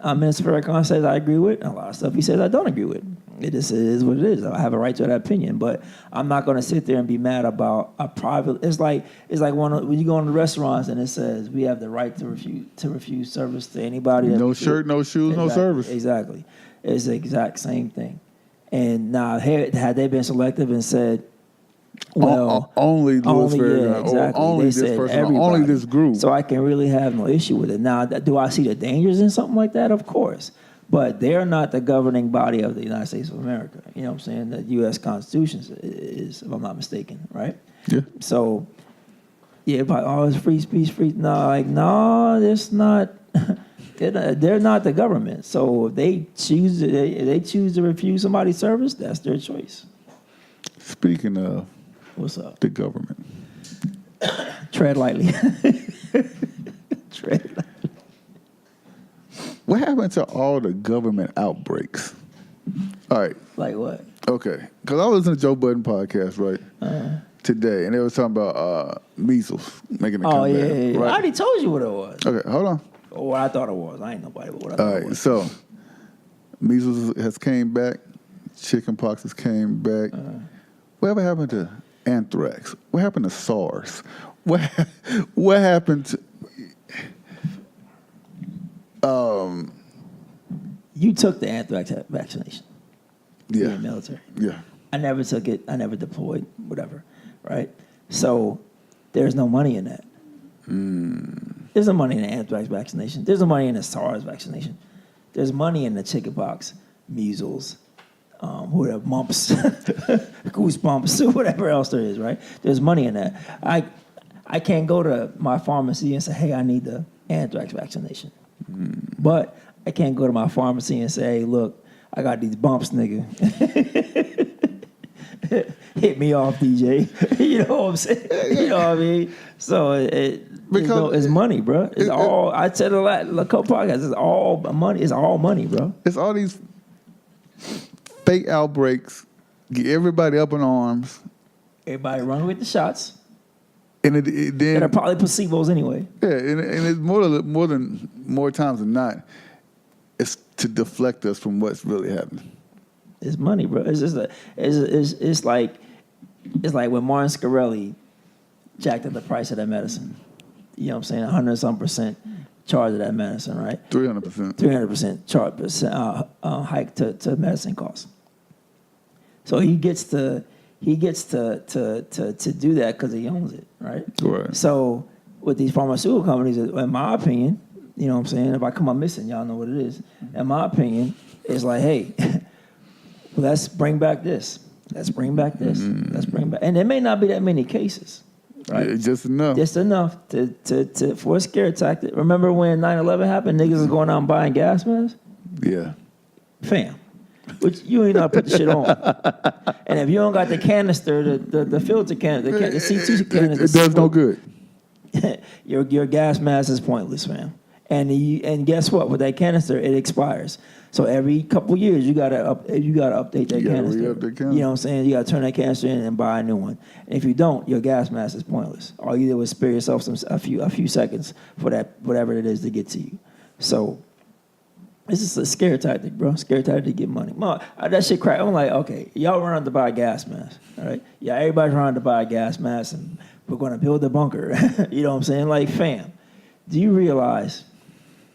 Minister Farrakhan says I agree with, and a lot of stuff he says I don't agree with. It is what it is. I have a right to that opinion, but I'm not going to sit there and be mad about a private. It's like when you go into restaurants and it says we have the right to refuse service to anybody. No shirt, no shoes, no service. Exactly, it's the exact same thing. And now, had they been selective and said, well, only Louis Farrakhan, exactly. only They this said person, everybody. only this group. So I can really have no issue with it. Now, do I see the dangers in something like that? Of course. But they're not the governing body of the United States of America. You know what I'm saying? The U.S. Constitution is, if I'm not mistaken, right? Yeah. So, yeah, but it's free speech, free. No, it's not. They're not the government. So if they choose to refuse somebody's service, that's their choice. Speaking of what's up, the government, tread lightly. Tread lightly. What happened to all the government outbreaks? All right. Like what? Okay. Because I was listening to Joe Budden podcast, right, today, and they were talking about measles making a comeback. Yeah. Right? I already told you what it was. Okay, hold on. Or what I thought it was. I ain't nobody, but what I thought it was. So measles has came back. Chickenpox has came back. Whatever happened to anthrax? What happened to SARS? What happened to... You took the anthrax vaccination. Yeah. In the military. Yeah. I never took it. I never deployed, whatever, right? So there's no money in that. There's no money in the anthrax vaccination. There's no money in the SARS vaccination. There's money in the chickenpox, measles, whatever, mumps, goosebumps, whatever else there is, right? There's money in that. I can't go to my pharmacy and say, hey, I need the anthrax vaccination. But I can't go to my pharmacy and say, hey, look, I got these bumps, nigga. Hit me off, DJ. You know what I'm saying? You know what I mean? So it's money, bro. It's all. I said a lot. A couple podcasts. It's all money. It's all money, bro. It's all these fake outbreaks. Get everybody up in arms. Everybody run with the shots. And then they're probably placebos anyway. Yeah, and it's more times than not, it's to deflect us from what's really happening. It's money, bro. It's just it's like when Martin Scarelli jacked up the price of that medicine. You know what I'm saying? 100-some% charge of that medicine, right? 300%. 300% charge hike to medicine costs. So he gets to do that because he owns it, right? Right. So with these pharmaceutical companies, in my opinion, you know what I'm saying? If I come up missing, y'all know what it is. In my opinion, it's like, hey, let's bring back this. Let's bring back this. Let's bring back, and there may not be that many cases, right? Yeah, just enough. Just enough to for a scare tactic. Remember when 9/11 happened? Niggas was going out and buying gas masks. Yeah. Fam. Which you ain't know how to put the shit on. And if you don't got the canister, the filter canister, the C2 canister, it does no good. your gas mask is pointless, man. And guess what? With that canister, it expires. So every couple years, you gotta update that canister. Re-up the canister. You know what I'm saying? You gotta turn that canister in and buy a new one. And if you don't, your gas mask is pointless. All you did was spare yourself a few seconds for that whatever it is to get to you. So. It's just a scare tactic, bro. Scare tactic to get money. That shit crack. I'm like, okay, y'all run out to buy a gas mask, all right? Yeah, everybody's running to buy a gas mask, and we're going to build a bunker. You know what I'm saying? Like, fam, do you realize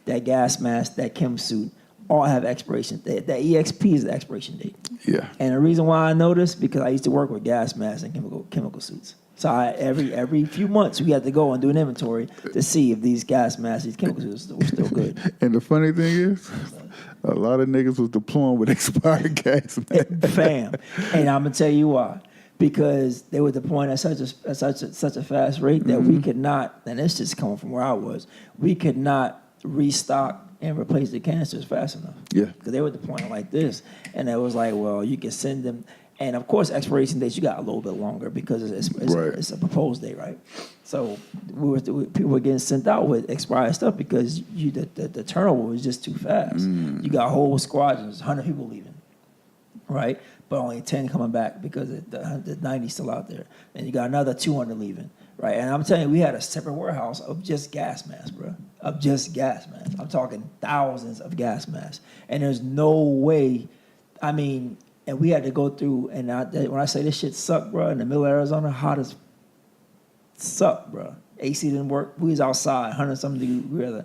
that gas mask, that chem suit, all have expiration? That EXP is the expiration date. Yeah. And the reason why I know this, because I used to work with gas masks and chemical suits. So every few months, we had to go and do an inventory to see if these gas masks, these chemical suits were still good. And the funny thing is, A lot of niggas was deploying with expired gas, man. Fam. And I'm gonna tell you why. Because they were deploying at such a fast rate that we could not, and it's just coming from where I was, we could not restock and replace the canisters fast enough. Yeah. Because they were deploying like this. And it was like, well, you can send them. And of course, expiration dates, you got a little bit longer because it's a proposed date, right? So people were getting sent out with expired stuff because the turnover was just too fast. You got whole squadrons, 100 people leaving, right? But only 10 coming back because the 90 still out there. And you got another 200 leaving, right? And I'm telling you, we had a separate warehouse of just gas masks, bro. Of just gas masks. I'm talking thousands of gas masks. And there's no way, I mean, and we had to go through, and when I say this shit sucked, bro, in the middle of Arizona, hot as sucked, bro. AC didn't work. We was outside, 100-something degrees,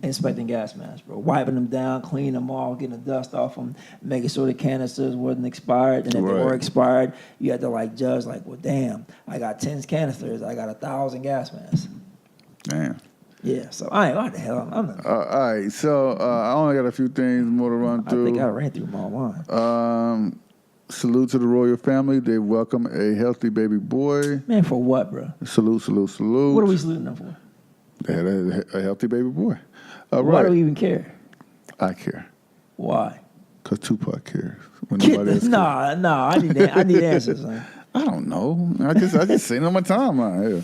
inspecting gas masks, bro. Wiping them down, cleaning them off, getting the dust off them, making sure the canisters wasn't expired. And if they were expired, you had to, like, judge, like, well, damn, I got 10 canisters. I got 1,000 gas masks. Damn. Yeah, so I ain't, what the hell? I'm not. All right, so I only got a few things more to run through. I think I ran through my line. Salute to the royal family. They welcome a healthy baby boy. Man, for what, bro? Salute, salute, salute. What are we saluting them for? They had a healthy baby boy. Why do we even care? I care. Why? Because Tupac cares. When nobody else cares. Nah, I need answers, man. I don't know. I just seen it on my timeline. Yeah.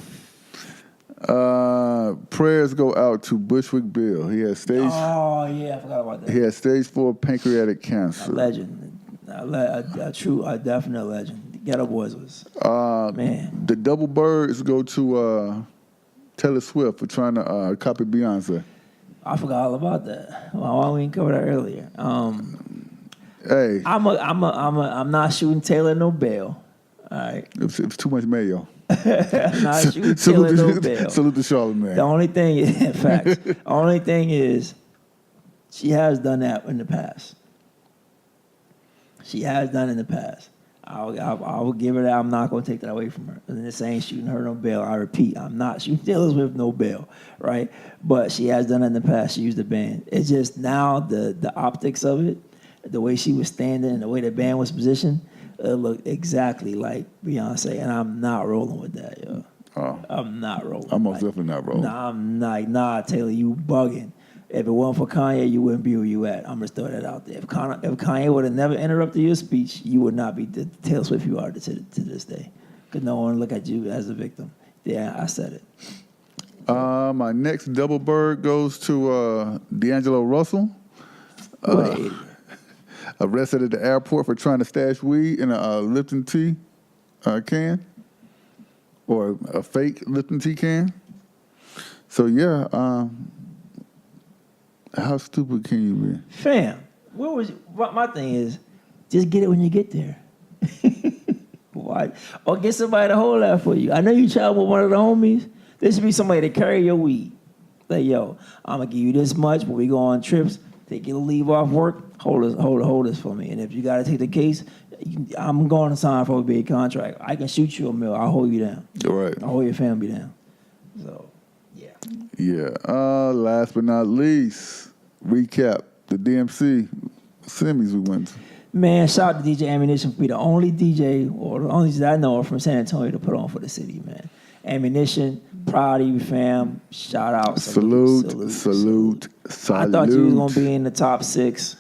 Prayers go out to Bushwick Bill. He has stage. Oh yeah, I forgot about that. He has stage 4 pancreatic cancer. A legend, a definite legend. The Ghetto Boys was man. The double birds go to Taylor Swift for trying to copy Beyonce. I forgot all about that. Well, why we didn't cover that earlier? Hey, I'm not shooting Taylor no bail. All right, it's too much mayo. I'm not shooting Taylor no bail. Salute to Charlamagne. The only thing is, in fact, the only thing is, she has done that in the past. She has done it in the past. I will give her that. I'm not going to take that away from her. And this ain't shooting her no bail. I repeat, I'm not shooting Taylor Swift no bail, right? But she has done it in the past. She used the band. It's just now the optics of it, the way she was standing, the way the band was positioned, it looked exactly like Beyonce. And I'm not rolling with that, yo. Oh. I'm not rolling. I'm most definitely not rolling. Nah, I'm not. Nah, Taylor, you bugging. If it wasn't for Kanye, you wouldn't be where you at. I'm going to throw that out there. If Kanye would have never interrupted your speech, you would not be the Taylor Swift you are to this day. Because no one look at you as a victim. Yeah, I said it. My next double bird goes to D'Angelo Russell. What an idiot. Arrested at the airport for trying to stash weed in a Lipton tea can. Or a fake Lipton tea can. So, yeah, how stupid can you be? Fam, my thing is, just get it when you get there. Why? Or get somebody to hold that for you. I know you travel with one of the homies. There should be somebody to carry your weed. Like, yo, I'm going to give you this much when we go on trips. Take your leave off work. Hold this for me. And if you got to take the case, I'm going to sign for a big contract. I can shoot you a mill. I'll hold you down. Right. I'll hold your family down. So, yeah. Yeah. Last but not least, recap the DMC semis we went to. Man, shout out to DJ Ammunition for being the only DJ, or the only DJ I know from San Antonio to put on for the city, man. Ammunition, proud of you, fam. Shout out. Salute. I thought you was going to be in the top 6.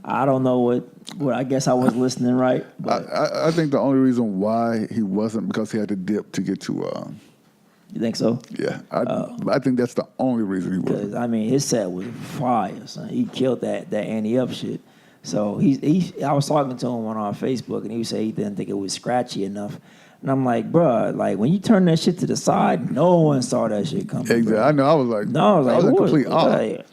I don't know what I guess I was listening right. But I think the only reason why he wasn't because he had to dip to get to... you think so? Yeah. I think that's the only reason he wasn't. Because, I mean, his set was fire, son. He killed that Annie Up shit. So I was talking to him on Facebook, and he would say he didn't think it was scratchy enough. And I'm like, bruh, like when you turn that shit to the side, no one saw that shit coming. Exactly. Bro. I know. I was like, no, I was like, a complete off. Like,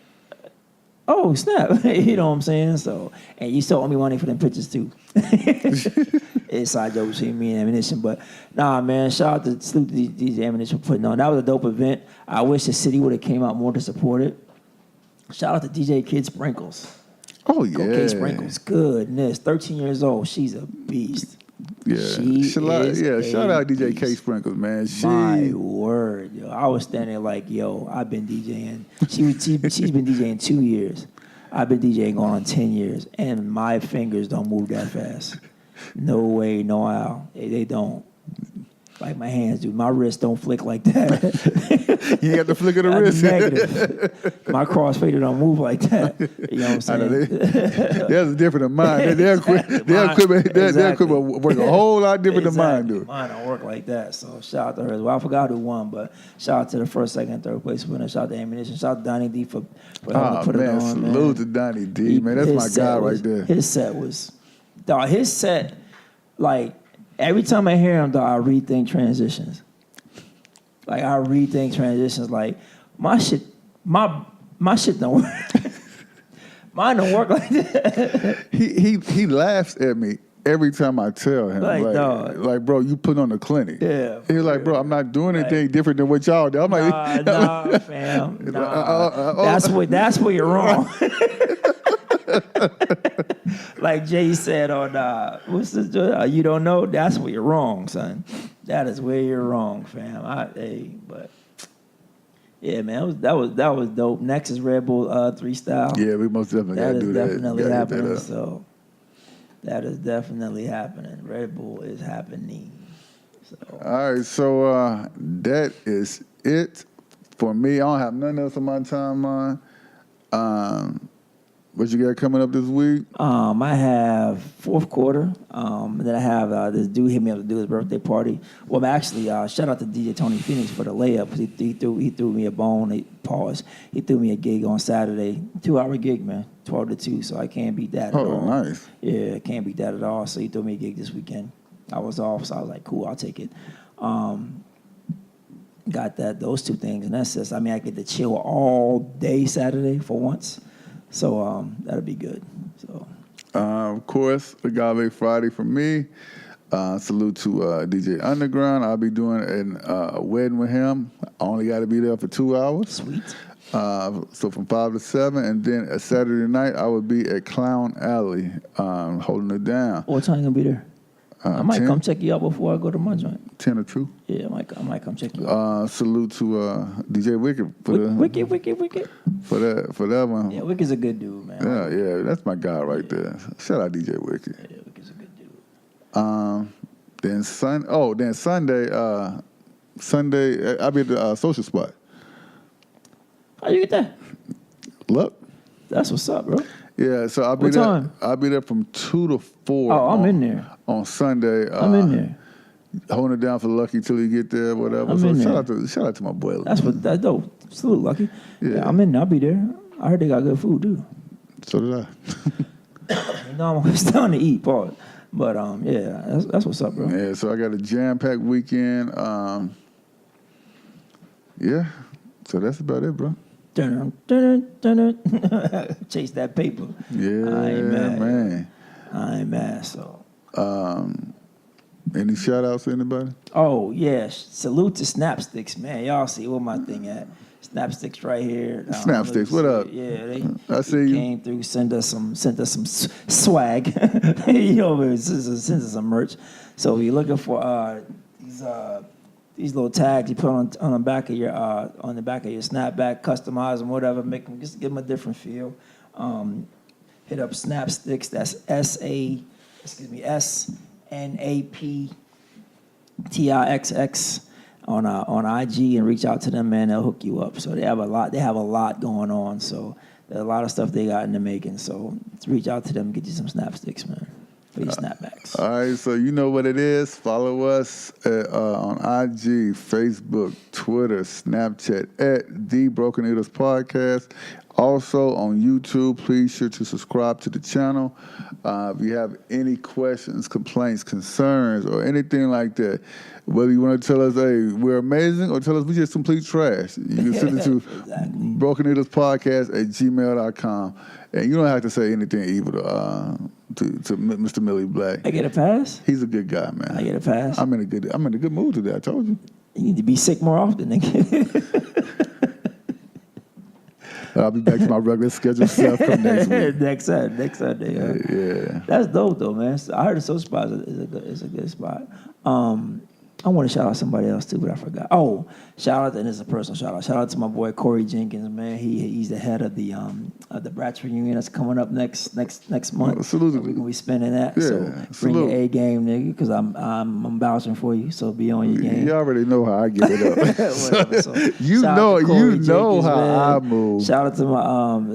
oh snap! You know what I'm saying? So, and you still owe me money for them pictures too. Inside joke between me and Ammunition, but nah, man. Shout out to Salute to these Ammunition for putting on. That was a dope event. I wish the city would have came out more to support it. Shout out to DJ Kid Sprinkles. Oh yeah, Kid Sprinkles. Goodness, 13 years old. She's a beast. Yeah, shout out DJ beast. K Sprinkles, man. My word, yo. I was standing there like, yo, I've been DJing. She's been DJing 2 years. I've been DJing going on 10 years, and my fingers don't move that fast. No way, no how. They don't. Like my hands do. My wrists don't flick like that. You got the flick of the wrist. Negative. My crossfader don't move like that. You know what I'm saying? That's different than mine. Their equipment work a whole lot different than mine do. Mine don't work like that. So shout out to her. Well, I forgot who won, but shout out to the first, second, and third place winner. Shout out to Ammunition. Shout out to Donnie D for helping put it on. Salute to Donnie D, man. That's my guy right there. His set was, dog. His set, like. Every time I hear him, though, I rethink transitions. Like I rethink transitions. Like my shit don't work. Mine don't work like that. He laughs at me every time I tell him. Like bro, you put on the clinic. Yeah. He's like, bro, I'm not doing anything different than what y'all do. I'm like, nah, fam. Nah. That's where you're wrong. Like Jay said on what's this? You don't know? That's where you're wrong, son. That is where you're wrong, fam. But yeah, man, that was dope. Next is Red Bull 3 Style. Yeah, we most definitely gotta do that. That is definitely happening. So that is definitely happening. Red Bull is happening. So all right, so that is it for me. I don't have nothing else on my timeline. What you got coming up this week? I have fourth quarter. Then I have this dude hit me up to do his birthday party. Well, actually, shout out to DJ Tony Phoenix for the layup. He threw me a bone. He threw me a gig on Saturday, 2-hour gig, man, 12 to 2. So I can't beat that at all. Oh, nice. Yeah, I can't beat that at all. So he threw me a gig this weekend. I was off, so I was like, cool, I'll take it. Got those two things, and that's just. I mean, I get to chill all day Saturday for once. So that'll be good. So, of course, Agave Friday for me. Salute to DJ Underground. I'll be doing a wedding with him. I only got to be there for 2 hours. Sweet. So from 5 to 7, and then a Saturday night I would be at Clown Alley, holding it down. What time you gonna be there? I might 10, come check you out before I go to my joint. 10 or 2. Yeah, I might come check you out. Salute to DJ Wicked for Wicked. for that one. Yeah, Wicked's a good dude, man. Yeah, that's my guy right there. Shout out DJ Wicked. Yeah, Wicked's a good dude. Then Sunday I'll be at the social spot. How you get that? Look. That's what's up, bro. Yeah, so I'll be What there. time? I'll be there from 2 to 4. Oh, I'm in there. On Sunday. I'm in there. Holding it down for Lucky till he get there, whatever. I'm so in shout out to my boy. That's dope. Salute, Lucky. Yeah. I'm in there. I'll be there. I heard they got good food too. So did I. You know, I'm down to eat, Paul. But yeah, that's what's up, bro. Yeah, so I got a jam-packed weekend. Yeah, so that's about it, bro. Dun, chase that paper. Yeah, I ain't mad. man. I ain't mad. So. Any shout-outs to anybody? Oh yeah, salute to Snapsticks, man. Y'all see where my thing at? Snapsticks right here. Snapsticks, what up? Yeah, I see you. Came through, sent us some swag. You know, sent us some merch. So if you're looking for these little tags you put on the back of your snapback, customize them, whatever, make them just give them a different feel. Hit up Snapsticks. That's SNAPTIXX on IG, and reach out to them, man. They'll hook you up. So they have a lot going on. So there's a lot of stuff they got in the making. So reach out to them, get you some Snapsticks, man. For your snapbacks. All right, so you know what it is. Follow us on IG, Facebook, Twitter, Snapchat at The Broken Needles Podcast. Also on YouTube, please sure to subscribe to the channel. If you have any questions, complaints, concerns, or anything like that, whether you want to tell us, hey, we're amazing, or tell us we just complete trash, you can send it to Broken Needles Podcast at gmail.com. And you don't have to say anything evil to Mr. Millie Black. I get a pass? He's a good guy, man. I get a pass? I'm in a good mood today, I told you. You need to be sick more often, nigga. I'll be back to my regular scheduled self come next week. next Sunday. Yeah. That's dope though, man. I heard the social spot is a good spot. I want to shout out somebody else too, but I forgot. Oh, shout out, and this is a personal shout out. Shout out to my boy Corey Jenkins, man. He's the head of the Brats reunion that's coming up next month. Salute. So we're gonna be spending that. Yeah, so bring salute. your A game, nigga, because I'm vouching for you. So be on your game. You already know how I give it up. Whatever, so you shout out know, to Corey you know Jenkins, how man. I move. Shout out to my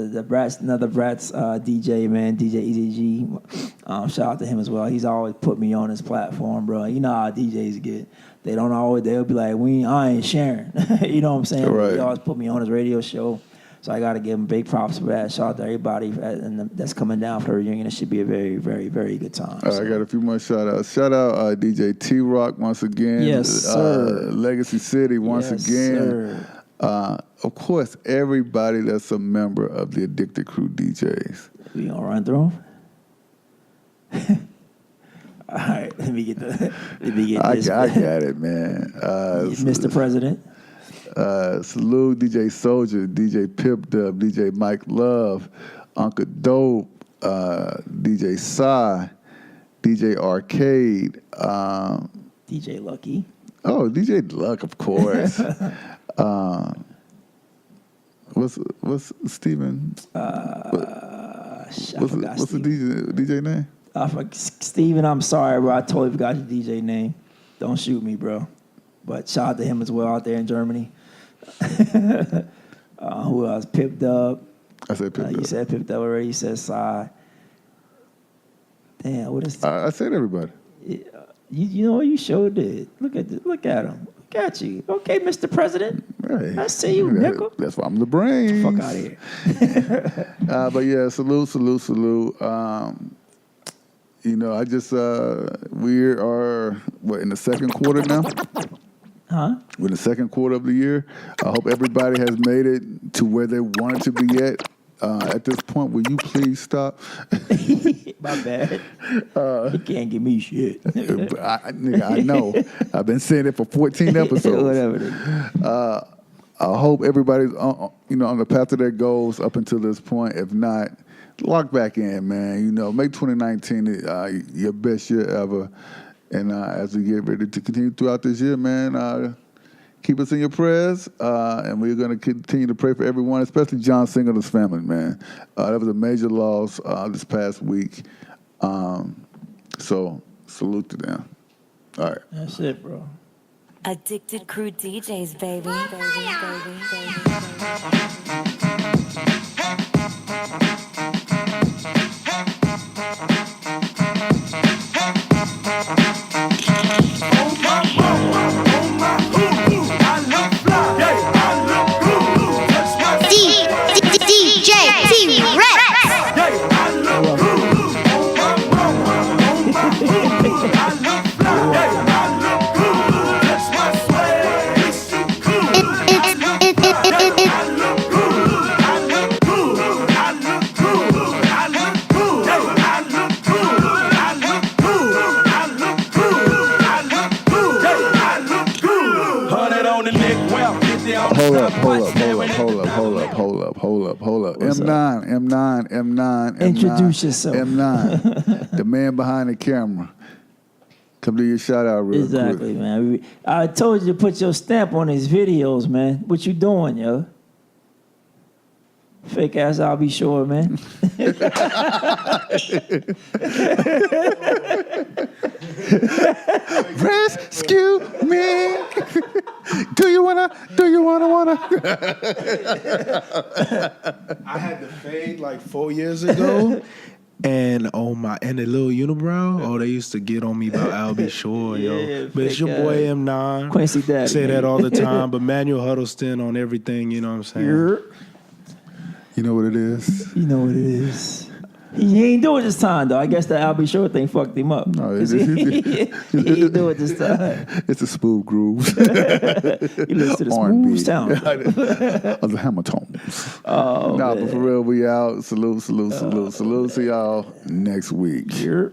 the Brats, another Brats DJ, man, DJ EZG. Shout out to him as well. He's always put me on his platform, bro. You know how DJs get. They'll be like, I ain't sharing. You know what I'm saying? Right. He always put me on his radio show. So I got to give him big props for that. Shout out to everybody that's coming down for the reunion. It should be a very, very, very good time. I got a few more shout outs. Shout out DJ T-Rock once again. Yes, sir. Legacy City once Yes, again. sir. Of course, everybody that's a member of the Addicted Crew DJs. We gonna run through them? All right, let me get this. I got it, man. Mr. President. Salute DJ Soldier, DJ Pip Dub, DJ Mike Love, Uncle Dope, DJ Psy, DJ Arcade, DJ Lucky. oh, DJ Luck, of course. What's Steven? What's the DJ name? Steven, I'm sorry, bro. I totally forgot your DJ name. Don't shoot me, bro. But shout out to him as well out there in Germany. Who else? Pip Dub. I said Pip Dub. You said Pip Dub already. You said Psy. Damn, what is? I said everybody. You know what? You sure did. Look at him. Look at you. Okay, Mr. President. Hey, I see you, nickel. That's why I'm the brains. Fuck out of here. But yeah, salute. You know, I just we are in the second quarter now. Huh? We're in the second quarter of the year. I hope everybody has made it to where they wanted to be at this point. Will you please stop? My bad. You can't give me shit. I know. I've been saying it for 14 episodes. Whatever it is. I hope everybody's on the path to their goals up until this point. If not, lock back in, man. You know, make 2019 your best year ever. And as we get ready to continue throughout this year, man, keep us in your prayers. And we're going to continue to pray for everyone, especially John Singleton's family, man. That was a major loss this past week. So salute to them. All right. That's it, bro. Addicted Crew DJs, baby. DJ T-Rex. Hold up. M9. Introduce yourself. M9, the man behind the camera. Come do your shout out real quick. Exactly, man. I told you to put your stamp on these videos, man. What you doing, yo? Fake ass, I'll be sure, man. Rescue me. Do you wanna? I had the fade like 4 years ago. And the little unibrow, they used to get on me about I'll be sure, yo. But it's your boy M9. Quincy Daddy. Say that all the time, but Manuel Huddleston on everything, you know what I'm saying? You know what it is? You know what it is. He ain't do it this time, though. I guess the I'll be sure thing fucked him up. No, he ain't do it this time. It's a smooth groove. He listens to the R&B. smooth sound. Of the hammer tones. Oh, Nah, man. but for real, we out. Salute. See y'all next week. Here.